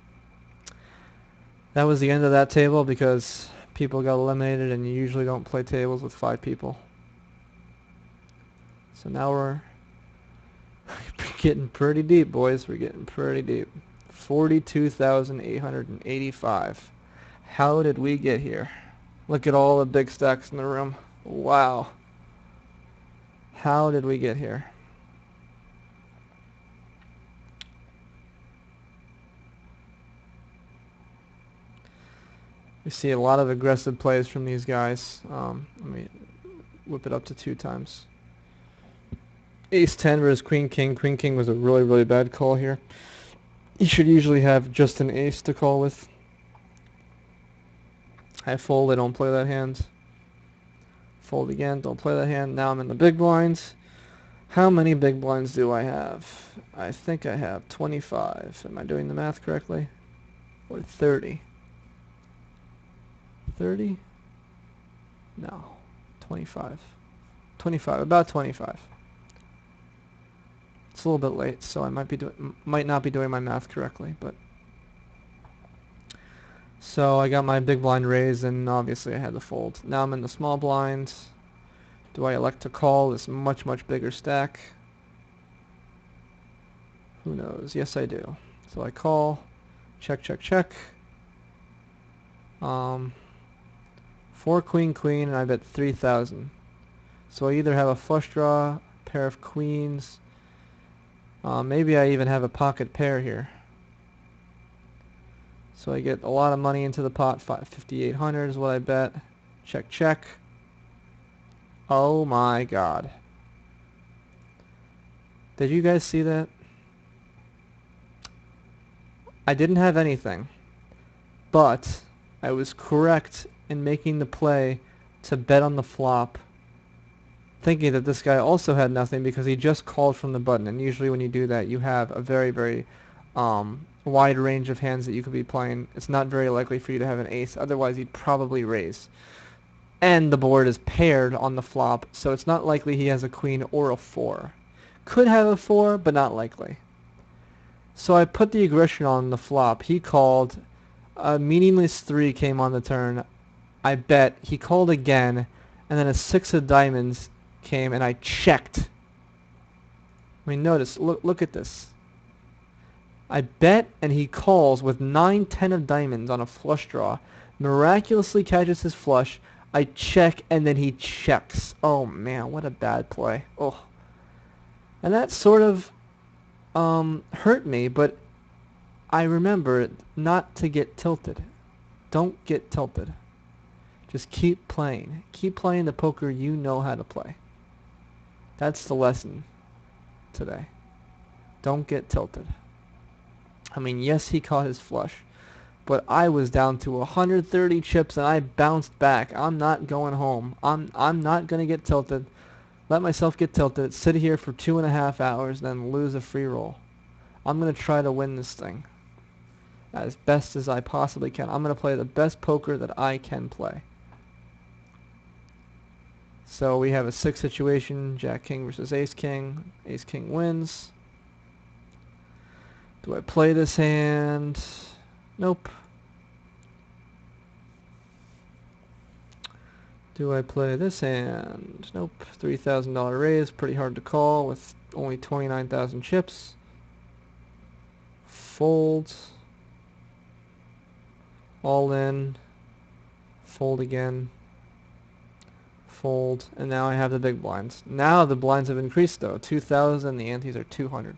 That was the end of that table because people got eliminated, and you usually don't play tables with 5 people. So now we're getting pretty deep, boys. We're getting pretty deep. 42,885. How did we get here? Look at all the big stacks in the room. Wow. How did we get here? We see a lot of aggressive plays from these guys. Let me whip it up to 2 times. Ace 10 versus Queen King. Queen King was a really, really bad call here. You should usually have just an ace to call with. I fold, I don't play that hand. Fold again, don't play that hand. Now I'm in the big blinds. How many big blinds do I have? I think I have 25. Am I doing the math correctly? Or 30? 30? No. 25. 25. About 25. It's a little bit late, so I might not be doing my math correctly, but so I got my big blind raised, and obviously I had to fold. Now I'm in the small blinds. Do I elect to call this much, much bigger stack? Who knows? Yes, I do. So I call. Check, check, check. 4 queen, queen, and I bet 3,000. So I either have a flush draw, pair of queens. Maybe I even have a pocket pair here. So I get a lot of money into the pot. 5,800 is what I bet. Check, check. Oh my god. Did you guys see that? I didn't have anything, but I was correct in making the play to bet on the flop, thinking that this guy also had nothing because he just called from the button. And usually when you do that, you have a very, very wide range of hands that you could be playing. It's not very likely for you to have an ace, otherwise he'd probably raise. And the board is paired on the flop, so it's not likely he has a queen or a 4. Could have a 4, but not likely. So I put the aggression on the flop. He called. A meaningless 3 came on the turn. I bet. He called again, and then a 6 of diamonds came, and I checked. I mean, notice, look at this. I bet, and he calls with 9, 10 of diamonds on a flush draw. Miraculously catches his flush. I check, and then he checks. Oh, man, what a bad play. Oh. And that sort of hurt me, but I remember not to get tilted. Don't get tilted. Just keep playing. Keep playing the poker you know how to play. That's the lesson today. Don't get tilted. I mean, yes, he caught his flush, but I was down to 130 chips and I bounced back. I'm not going home. I'm not going to get tilted. Let myself get tilted, sit here for 2.5 hours, then lose a free roll. I'm going to try to win this thing as best as I possibly can. I'm going to play the best poker that I can play. So we have a 6 situation, Jack King versus Ace King. Ace King wins. Do I play this hand? Nope. Do I play this hand? Nope. $3,000 raise, pretty hard to call with only 29,000 chips. Fold. All in. Fold again. Fold. And now I have the big blinds. Now the blinds have increased though. 2,000, the antes are 200.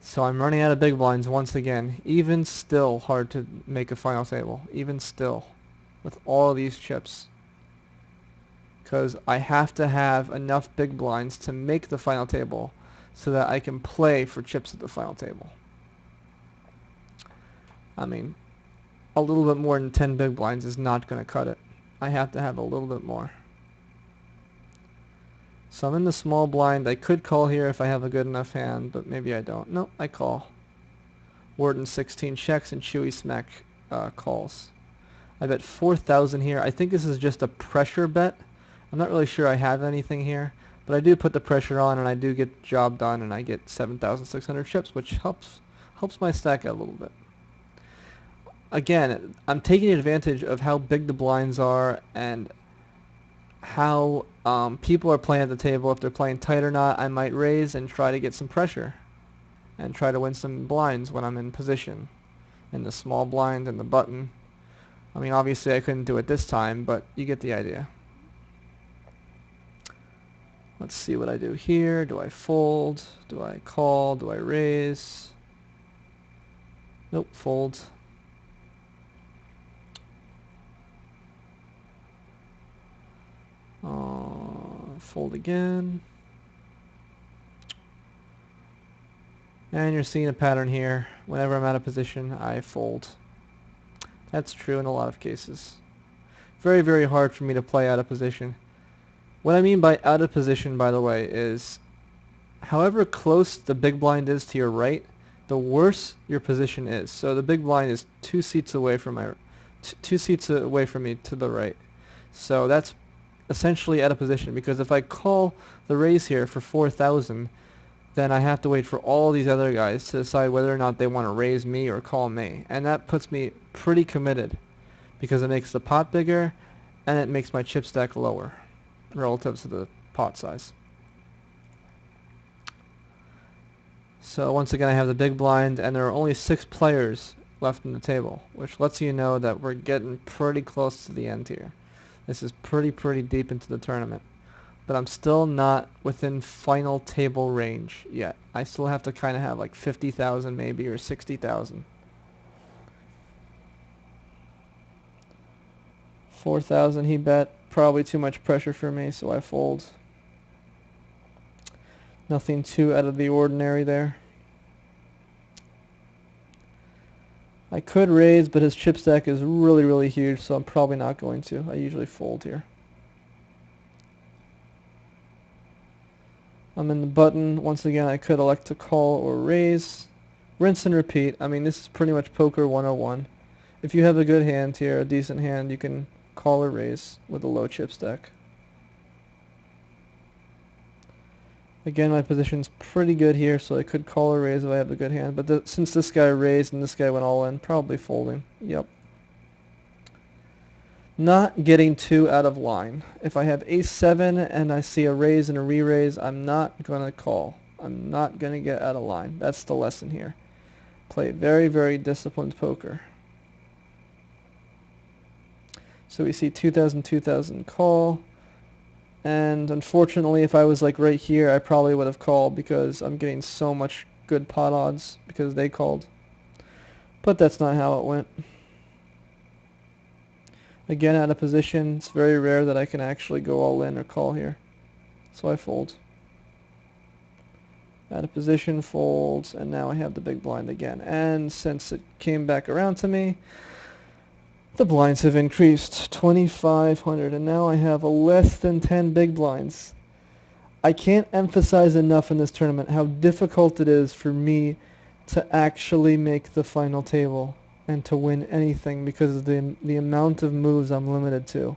So I'm running out of big blinds once again. Even still hard to make a final table. Even still. With all of these chips. Because I have to have enough big blinds to make the final table so that I can play for chips at the final table. I mean, a little bit more than 10 big blinds is not going to cut it. I have to have a little bit more. So I'm in the small blind. I could call here if I have a good enough hand, but maybe I don't. Nope, I call. Wharton 16 checks and Chewy Smack calls. I bet 4,000 here. I think this is just a pressure bet. I'm not really sure I have anything here, but I do put the pressure on and I do get the job done and I get 7,600 chips, which helps my stack out a little bit. Again, I'm taking advantage of how big the blinds are and how people are playing at the table. If they're playing tight or not, I might raise and try to get some pressure and try to win some blinds when I'm in position. In the small blind and the button. I mean, obviously I couldn't do it this time, but you get the idea. Let's see what I do here. Do I fold? Do I call? Do I raise? Nope, fold. Fold again. And you're seeing a pattern here. Whenever I'm out of position, I fold. That's true in a lot of cases. Very, very hard for me to play out of position. What I mean by out of position, by the way, is however close the big blind is to your right, the worse your position is. So the big blind is 2 seats away from my, 2 seats away from me to the right. So that's essentially out of position, because if I call the raise here for 4,000, then I have to wait for all these other guys to decide whether or not they want to raise me or call me. And that puts me pretty committed, because it makes the pot bigger and it makes my chip stack lower relative to the pot size. So once again, I have the big blind and there are only 6 players left in the table, which lets you know that we're getting pretty close to the end here. This is pretty deep into the tournament. But I'm still not within final table range yet. I still have to kind of have like 50,000 maybe, or 60,000. 4,000 he bet. Probably too much pressure for me, so I fold. Nothing too out of the ordinary there. I could raise, but his chip stack is really huge, so I'm probably not going to. I usually fold here. I'm in the button. Once again, I could elect to call or raise. Rinse and repeat. I mean, this is pretty much poker 101. If you have a good hand here, a decent hand, you can call or raise with a low chip stack. Again, my position's pretty good here, so I could call or raise if I have a good hand. But since this guy raised and this guy went all in, probably folding. Yep. Not getting too out of line. If I have ace-7 and I see a raise and a re-raise, I'm not going to call. I'm not going to get out of line. That's the lesson here. Play very disciplined poker. So we see 2,000, 2,000 call. And unfortunately, if I was like right here, I probably would have called because I'm getting so much good pot odds because they called. But that's not how it went. Again, out of position, it's very rare that I can actually go all in or call here. So I fold. Out of position, folds, and now I have the big blind again. And since it came back around to me, the blinds have increased 2,500, and now I have a less than 10 big blinds. I can't emphasize enough in this tournament how difficult it is for me to actually make the final table and to win anything because of the amount of moves I'm limited to.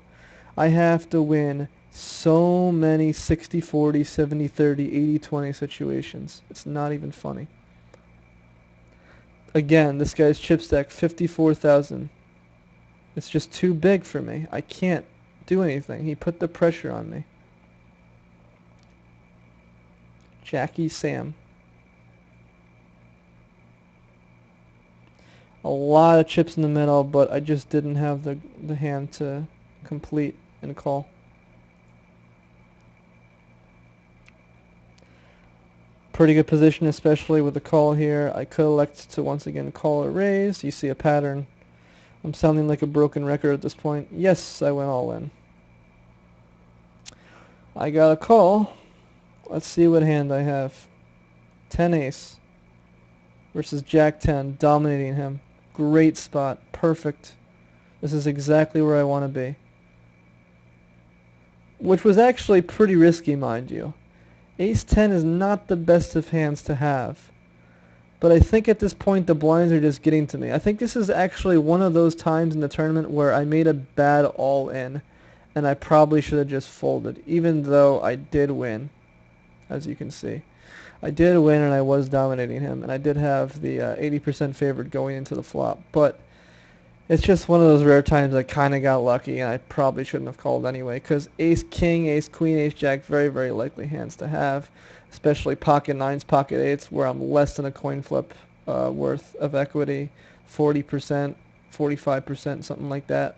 I have to win so many 60-40, 70-30, 80-20 situations. It's not even funny. Again, this guy's chip stack, 54,000. It's just too big for me. I can't do anything. He put the pressure on me. Jackie Sam. A lot of chips in the middle, but I just didn't have the hand to complete and call. Pretty good position, especially with the call here. I could elect to once again call or raise. You see a pattern. I'm sounding like a broken record at this point. Yes, I went all in. I got a call. Let's see what hand I have. 10 ace versus Jack 10, dominating him. Great spot. Perfect. This is exactly where I want to be. Which was actually pretty risky, mind you. Ace 10 is not the best of hands to have. But I think at this point the blinds are just getting to me. I think this is actually one of those times in the tournament where I made a bad all-in, and I probably should have just folded, even though I did win, as you can see. I did win, and I was dominating him, and I did have the 80% favorite going into the flop. But it's just one of those rare times I kind of got lucky, and I probably shouldn't have called anyway, because ace-king, ace-queen, ace-jack, very, very likely hands to have, especially pocket nines, pocket eights, where I'm less than a coin flip worth of equity, 40%, 45%, something like that.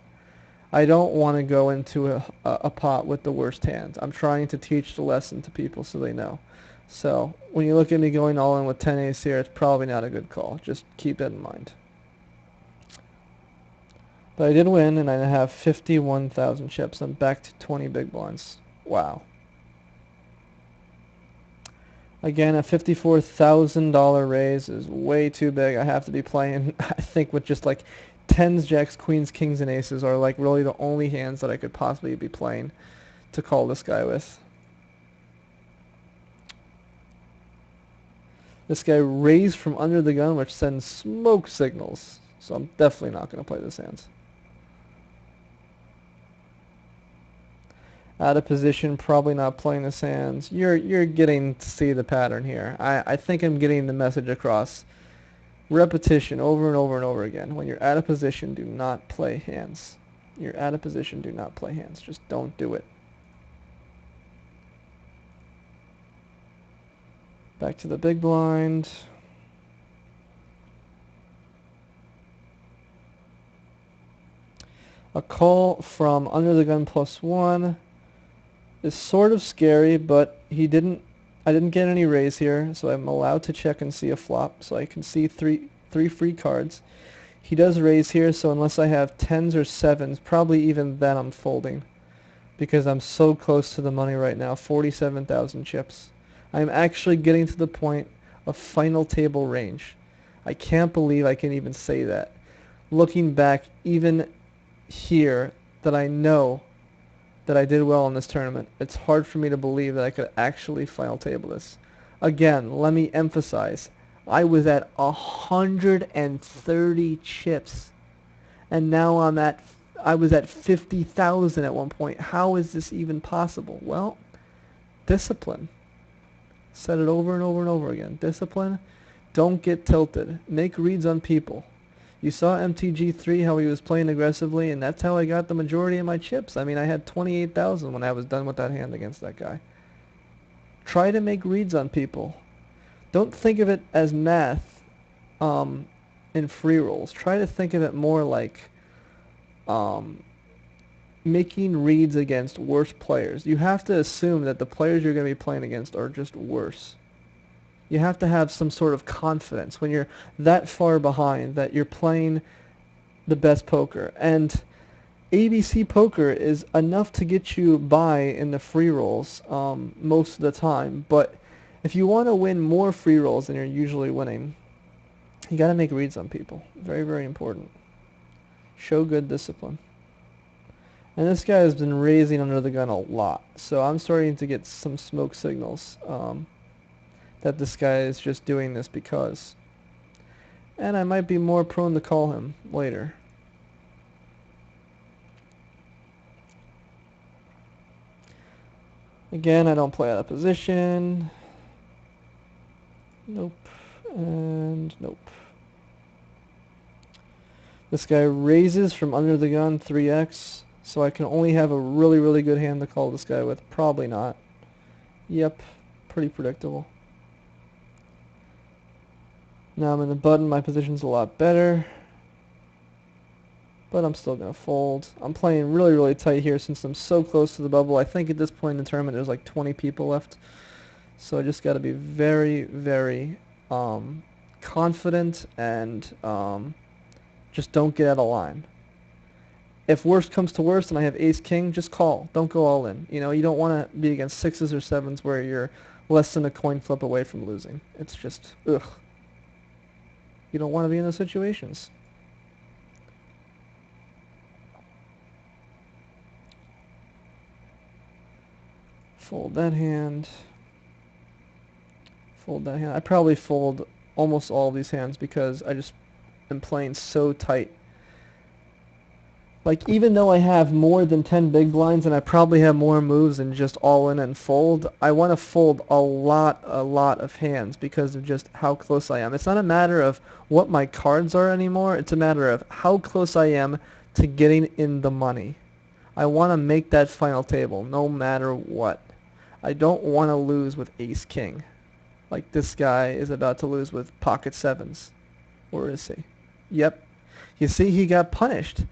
I don't want to go into a pot with the worst hands. I'm trying to teach the lesson to people so they know. So when you look at me going all in with 10 ace here, it's probably not a good call. Just keep that in mind. But I did win, and I have 51,000 chips. I'm back to 20 big blinds. Wow. Again, a $54,000 raise is way too big. I have to be playing, I think, with just like tens, jacks, queens, kings, and aces are like really the only hands that I could possibly be playing to call this guy with. This guy raised from under the gun, which sends smoke signals. So I'm definitely not going to play this hand. Out of position, probably not playing this hand. You're getting to see the pattern here. I think I'm getting the message across. Repetition over and over and over again. When you're out of position, do not play hands. You're out of position, do not play hands. Just don't do it. Back to the big blind. A call from under the gun +1 is sort of scary, but I didn't get any raise here, so I'm allowed to check and see a flop, so I can see three free cards. He does raise here, so unless I have tens or sevens, probably even then I'm folding, because I'm so close to the money right now, 47,000 chips. I'm actually getting to the point of final table range. I can't believe I can even say that. Looking back, even here, that I know that I did well in this tournament, it's hard for me to believe that I could actually final table this. Again, let me emphasize, I was at 130 chips, and now I was at 50,000 at one point. How is this even possible? Well, discipline. Said it over and over and over again. Discipline. Don't get tilted. Make reads on people. You saw MTG3 how he was playing aggressively, and that's how I got the majority of my chips. I mean, I had 28,000 when I was done with that hand against that guy. Try to make reads on people. Don't think of it as math in free rolls. Try to think of it more like making reads against worse players. You have to assume that the players you're going to be playing against are just worse. You have to have some sort of confidence when you're that far behind that you're playing the best poker. And ABC poker is enough to get you by in the free rolls most of the time. But if you want to win more free rolls than you're usually winning, you got to make reads on people. Very, very important. Show good discipline. And this guy has been raising under the gun a lot. So I'm starting to get some smoke signals that this guy is just doing this because. And I might be more prone to call him later. Again, I don't play out of position. Nope. And nope. This guy raises from under the gun 3x, so I can only have a really, really good hand to call this guy with. Probably not. Yep, pretty predictable. Now I'm in the button, my position's a lot better, but I'm still going to fold. I'm playing really, really tight here since I'm so close to the bubble. I think at this point in the tournament there's like 20 people left, so I just got to be very, very confident and just don't get out of line. If worst comes to worst and I have ace-king, just call. Don't go all in. You know, you don't want to be against sixes or sevens where you're less than a coin flip away from losing. It's just, ugh. You don't want to be in those situations. Fold that hand. Fold that hand. I probably fold almost all of these hands because I just am playing so tight. Like, even though I have more than 10 big blinds and I probably have more moves than just all in and fold, I want to fold a lot of hands because of just how close I am. It's not a matter of what my cards are anymore. It's a matter of how close I am to getting in the money. I want to make that final table no matter what. I don't want to lose with ace king. Like this guy is about to lose with pocket sevens. Where is he? Yep. You see, he got punished.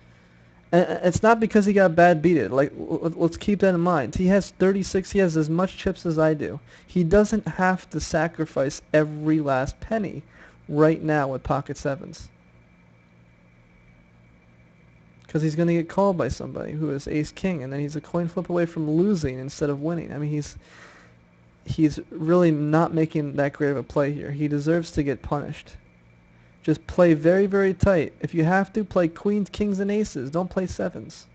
And it's not because he got bad beated. Like, let's keep that in mind. He has 36. He has as much chips as I do. He doesn't have to sacrifice every last penny right now with pocket sevens. Because he's going to get called by somebody who is ace king, and then he's a coin flip away from losing instead of winning. I mean, he's really not making that great of a play here. He deserves to get punished. Just play very, very tight. If you have to, play queens, kings, and aces. Don't play sevens.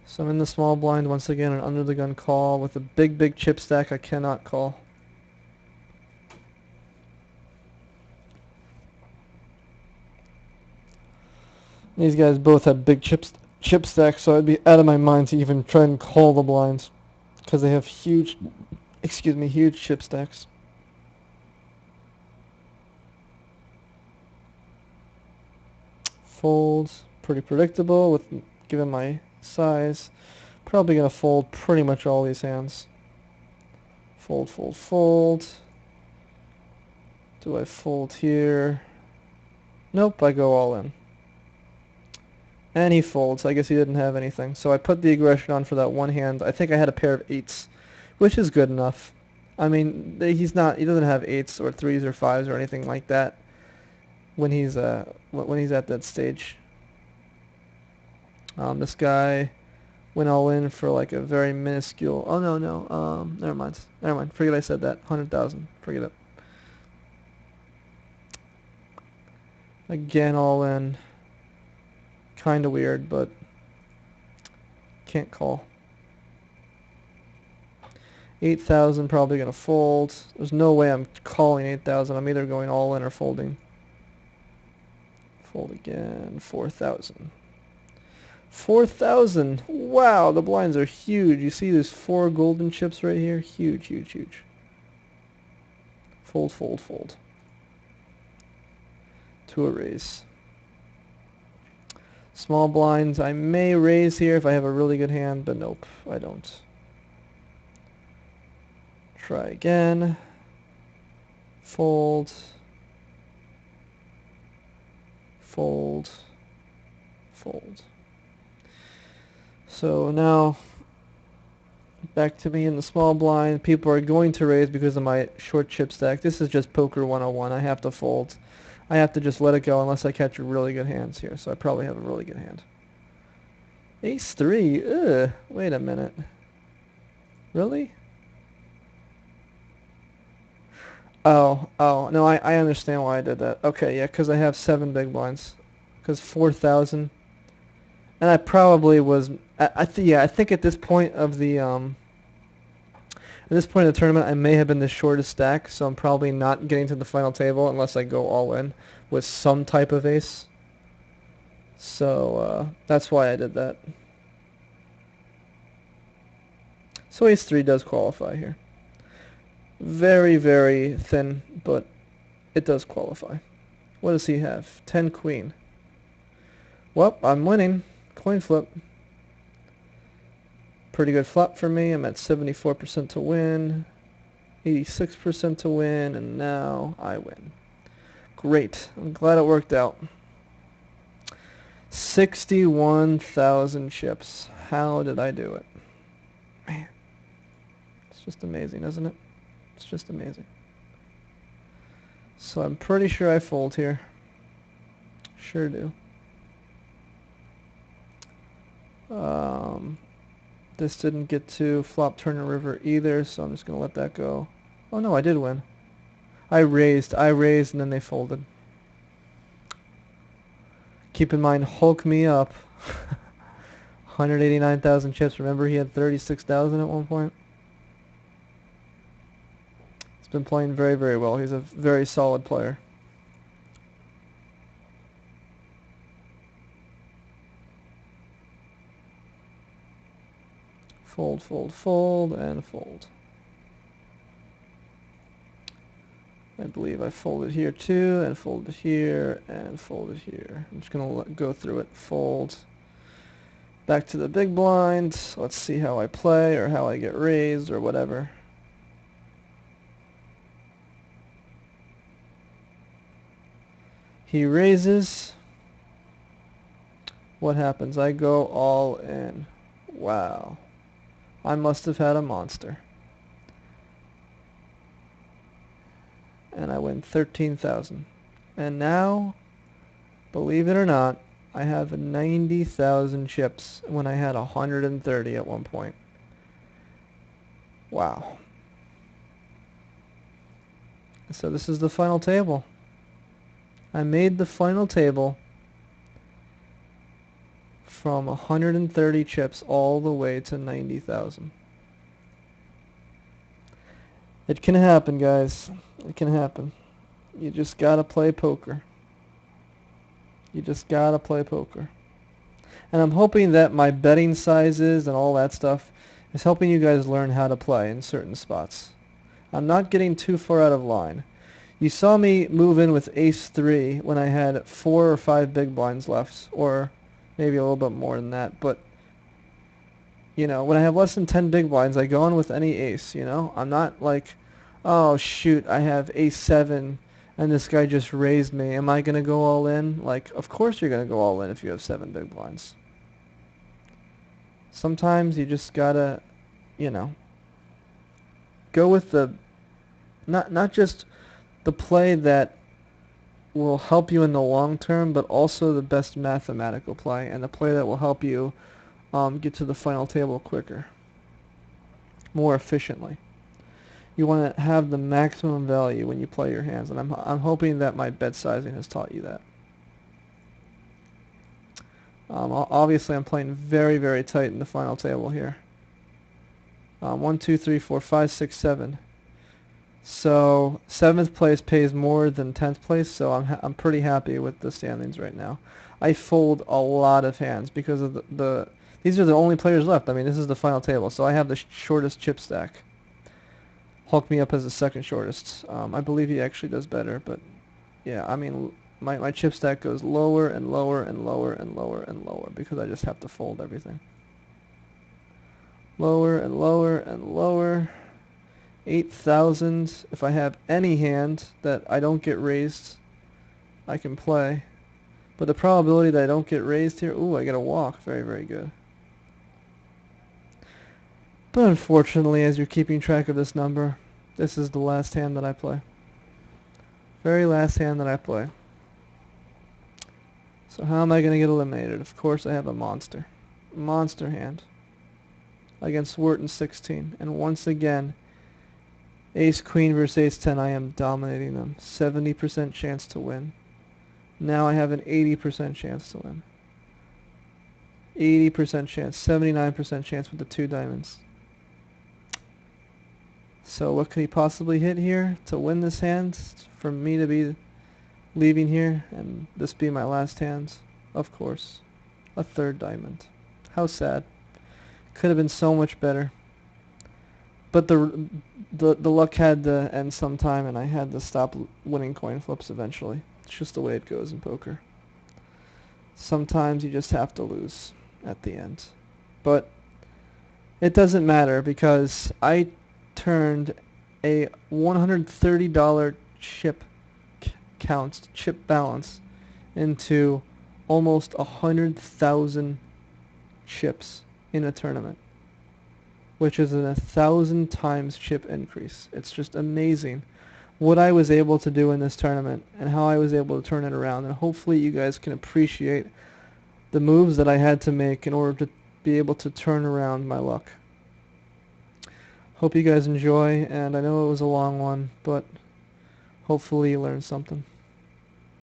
So I'm in the small blind once again, an under the gun call with a big, big chip stack I cannot call. These guys both have big chip stacks, so I'd be out of my mind to even try and call the blinds because they have huge, huge chip stacks. Folds, pretty predictable with given my size. Probably gonna fold pretty much all these hands. Fold, fold, fold. Do I fold here? Nope, I go all in. And he folds. I guess he didn't have anything. So I put the aggression on for that one hand. I think I had a pair of eights, which is good enough. I mean, he doesn't have eights or threes or fives or anything like that when he's at that stage. This guy went all in for like a very minuscule. Oh no. Never mind. Forget I said that. 100,000. Forget it. Again, all in. Kind of weird, but can't call. 8,000 probably gonna fold. There's no way I'm calling 8,000. I'm either going all in or folding. Fold again. 4,000. 4,000. Wow, the blinds are huge. You see there's 4 golden chips right here? Huge, huge, huge. Fold, fold, fold. To a raise. Small blinds, I may raise here if I have a really good hand, but nope, I don't. Try again. Fold. Fold. Fold. So now, back to me in the small blind. People are going to raise because of my short chip stack. This is just poker 101. I have to fold. I have to just let it go unless I catch really good hands here. So I probably have a really good hand. Ace 3. Ugh. Wait a minute. Really? Oh, no, I understand why I did that. Okay, yeah, because I have 7 big blinds. Because 4,000. And I probably was, I think at this point of the, at this point of the tournament, I may have been the shortest stack, so I'm probably not getting to the final table unless I go all in with some type of ace. So, that's why I did that. So ace 3 does qualify here. Very, very thin, but it does qualify. What does he have? 10 queen. Well, I'm winning. Coin flip. Pretty good flop for me. I'm at 74% to win, 86% to win, and now I win. Great. I'm glad it worked out. 61,000 chips. How did I do it? Man, it's just amazing, isn't it? It's just amazing. So I'm pretty sure I fold here. Sure do. This didn't get to flop turn and river either, so I'm just going to let that go. Oh no, I did win. I raised, and then they folded. Keep in mind, Hulk me up. 189,000 chips. Remember he had 36,000 at one point? He's been playing very, very well. He's a very solid player. Fold, fold, fold, and fold. I believe I folded here too, and folded here, and folded here. I'm just going to go through it. Fold. Back to the big blind. Let's see how I play, or how I get raised, or whatever. He raises. What happens? I go all in. Wow. I must have had a monster. And I win 13,000. And now, believe it or not, I have 90,000 chips when I had 130 at one point. Wow. So this is the final table. I made the final table from 130 chips all the way to 90,000. It can happen, guys. It can happen. You just gotta play poker. You just gotta play poker. And I'm hoping that my betting sizes and all that stuff is helping you guys learn how to play in certain spots. I'm not getting too far out of line. You saw me move in with ace-3 when I had 4 or 5 big blinds left, or maybe a little bit more than that, but you know, when I have less than 10 big blinds, I go in with any ace, you know? I'm not like, oh shoot, I have ace-7 and this guy just raised me. Am I going to go all in? Like, of course you're going to go all in if you have 7 big blinds. Sometimes you just gotta, you know, go with the, not just the play that will help you in the long term, but also the best mathematical play, and the play that will help you get to the final table quicker, more efficiently. You want to have the maximum value when you play your hands, and I'm hoping that my bet sizing has taught you that. Obviously, I'm playing very, very tight in the final table here. 1, 2, 3, 4, 5, 6, 7. So 7th place pays more than 10th place, so I'm pretty happy with the standings right now. I fold a lot of hands because of these are the only players left. I mean, this is the final table, so I have the shortest chip stack. Hulk me up as the second shortest. I believe he actually does better, but yeah, I mean, my chip stack goes lower and lower and lower and lower and lower because I just have to fold everything. Lower and lower and lower. 8,000. If I have any hand that I don't get raised, I can play. But the probability that I don't get raised here, ooh, I get a walk. Very, very good. But unfortunately, as you're keeping track of this number, this is the last hand that I play. Very last hand that I play. So how am I going to get eliminated? Of course, I have a monster. Monster hand. Against Wharton 16. And once again, Ace Queen versus Ace 10, I am dominating them. 70% chance to win. Now I have an 80% chance to win. 80% chance, 79% chance with the 2 diamonds. So what could he possibly hit here to win this hand? For me to be leaving here and this be my last hand? Of course. A 3rd diamond. How sad. Could have been so much better. But the luck had to end sometime, and I had to stop winning coin flips eventually. It's just the way it goes in poker. Sometimes you just have to lose at the end. But it doesn't matter because I turned a $130 chip balance into almost 100,000 chips in a tournament, which is an 1,000 times chip increase. It's just amazing what I was able to do in this tournament and how I was able to turn it around. And hopefully you guys can appreciate the moves that I had to make in order to be able to turn around my luck. Hope you guys enjoy, and I know it was a long one, but hopefully you learned something.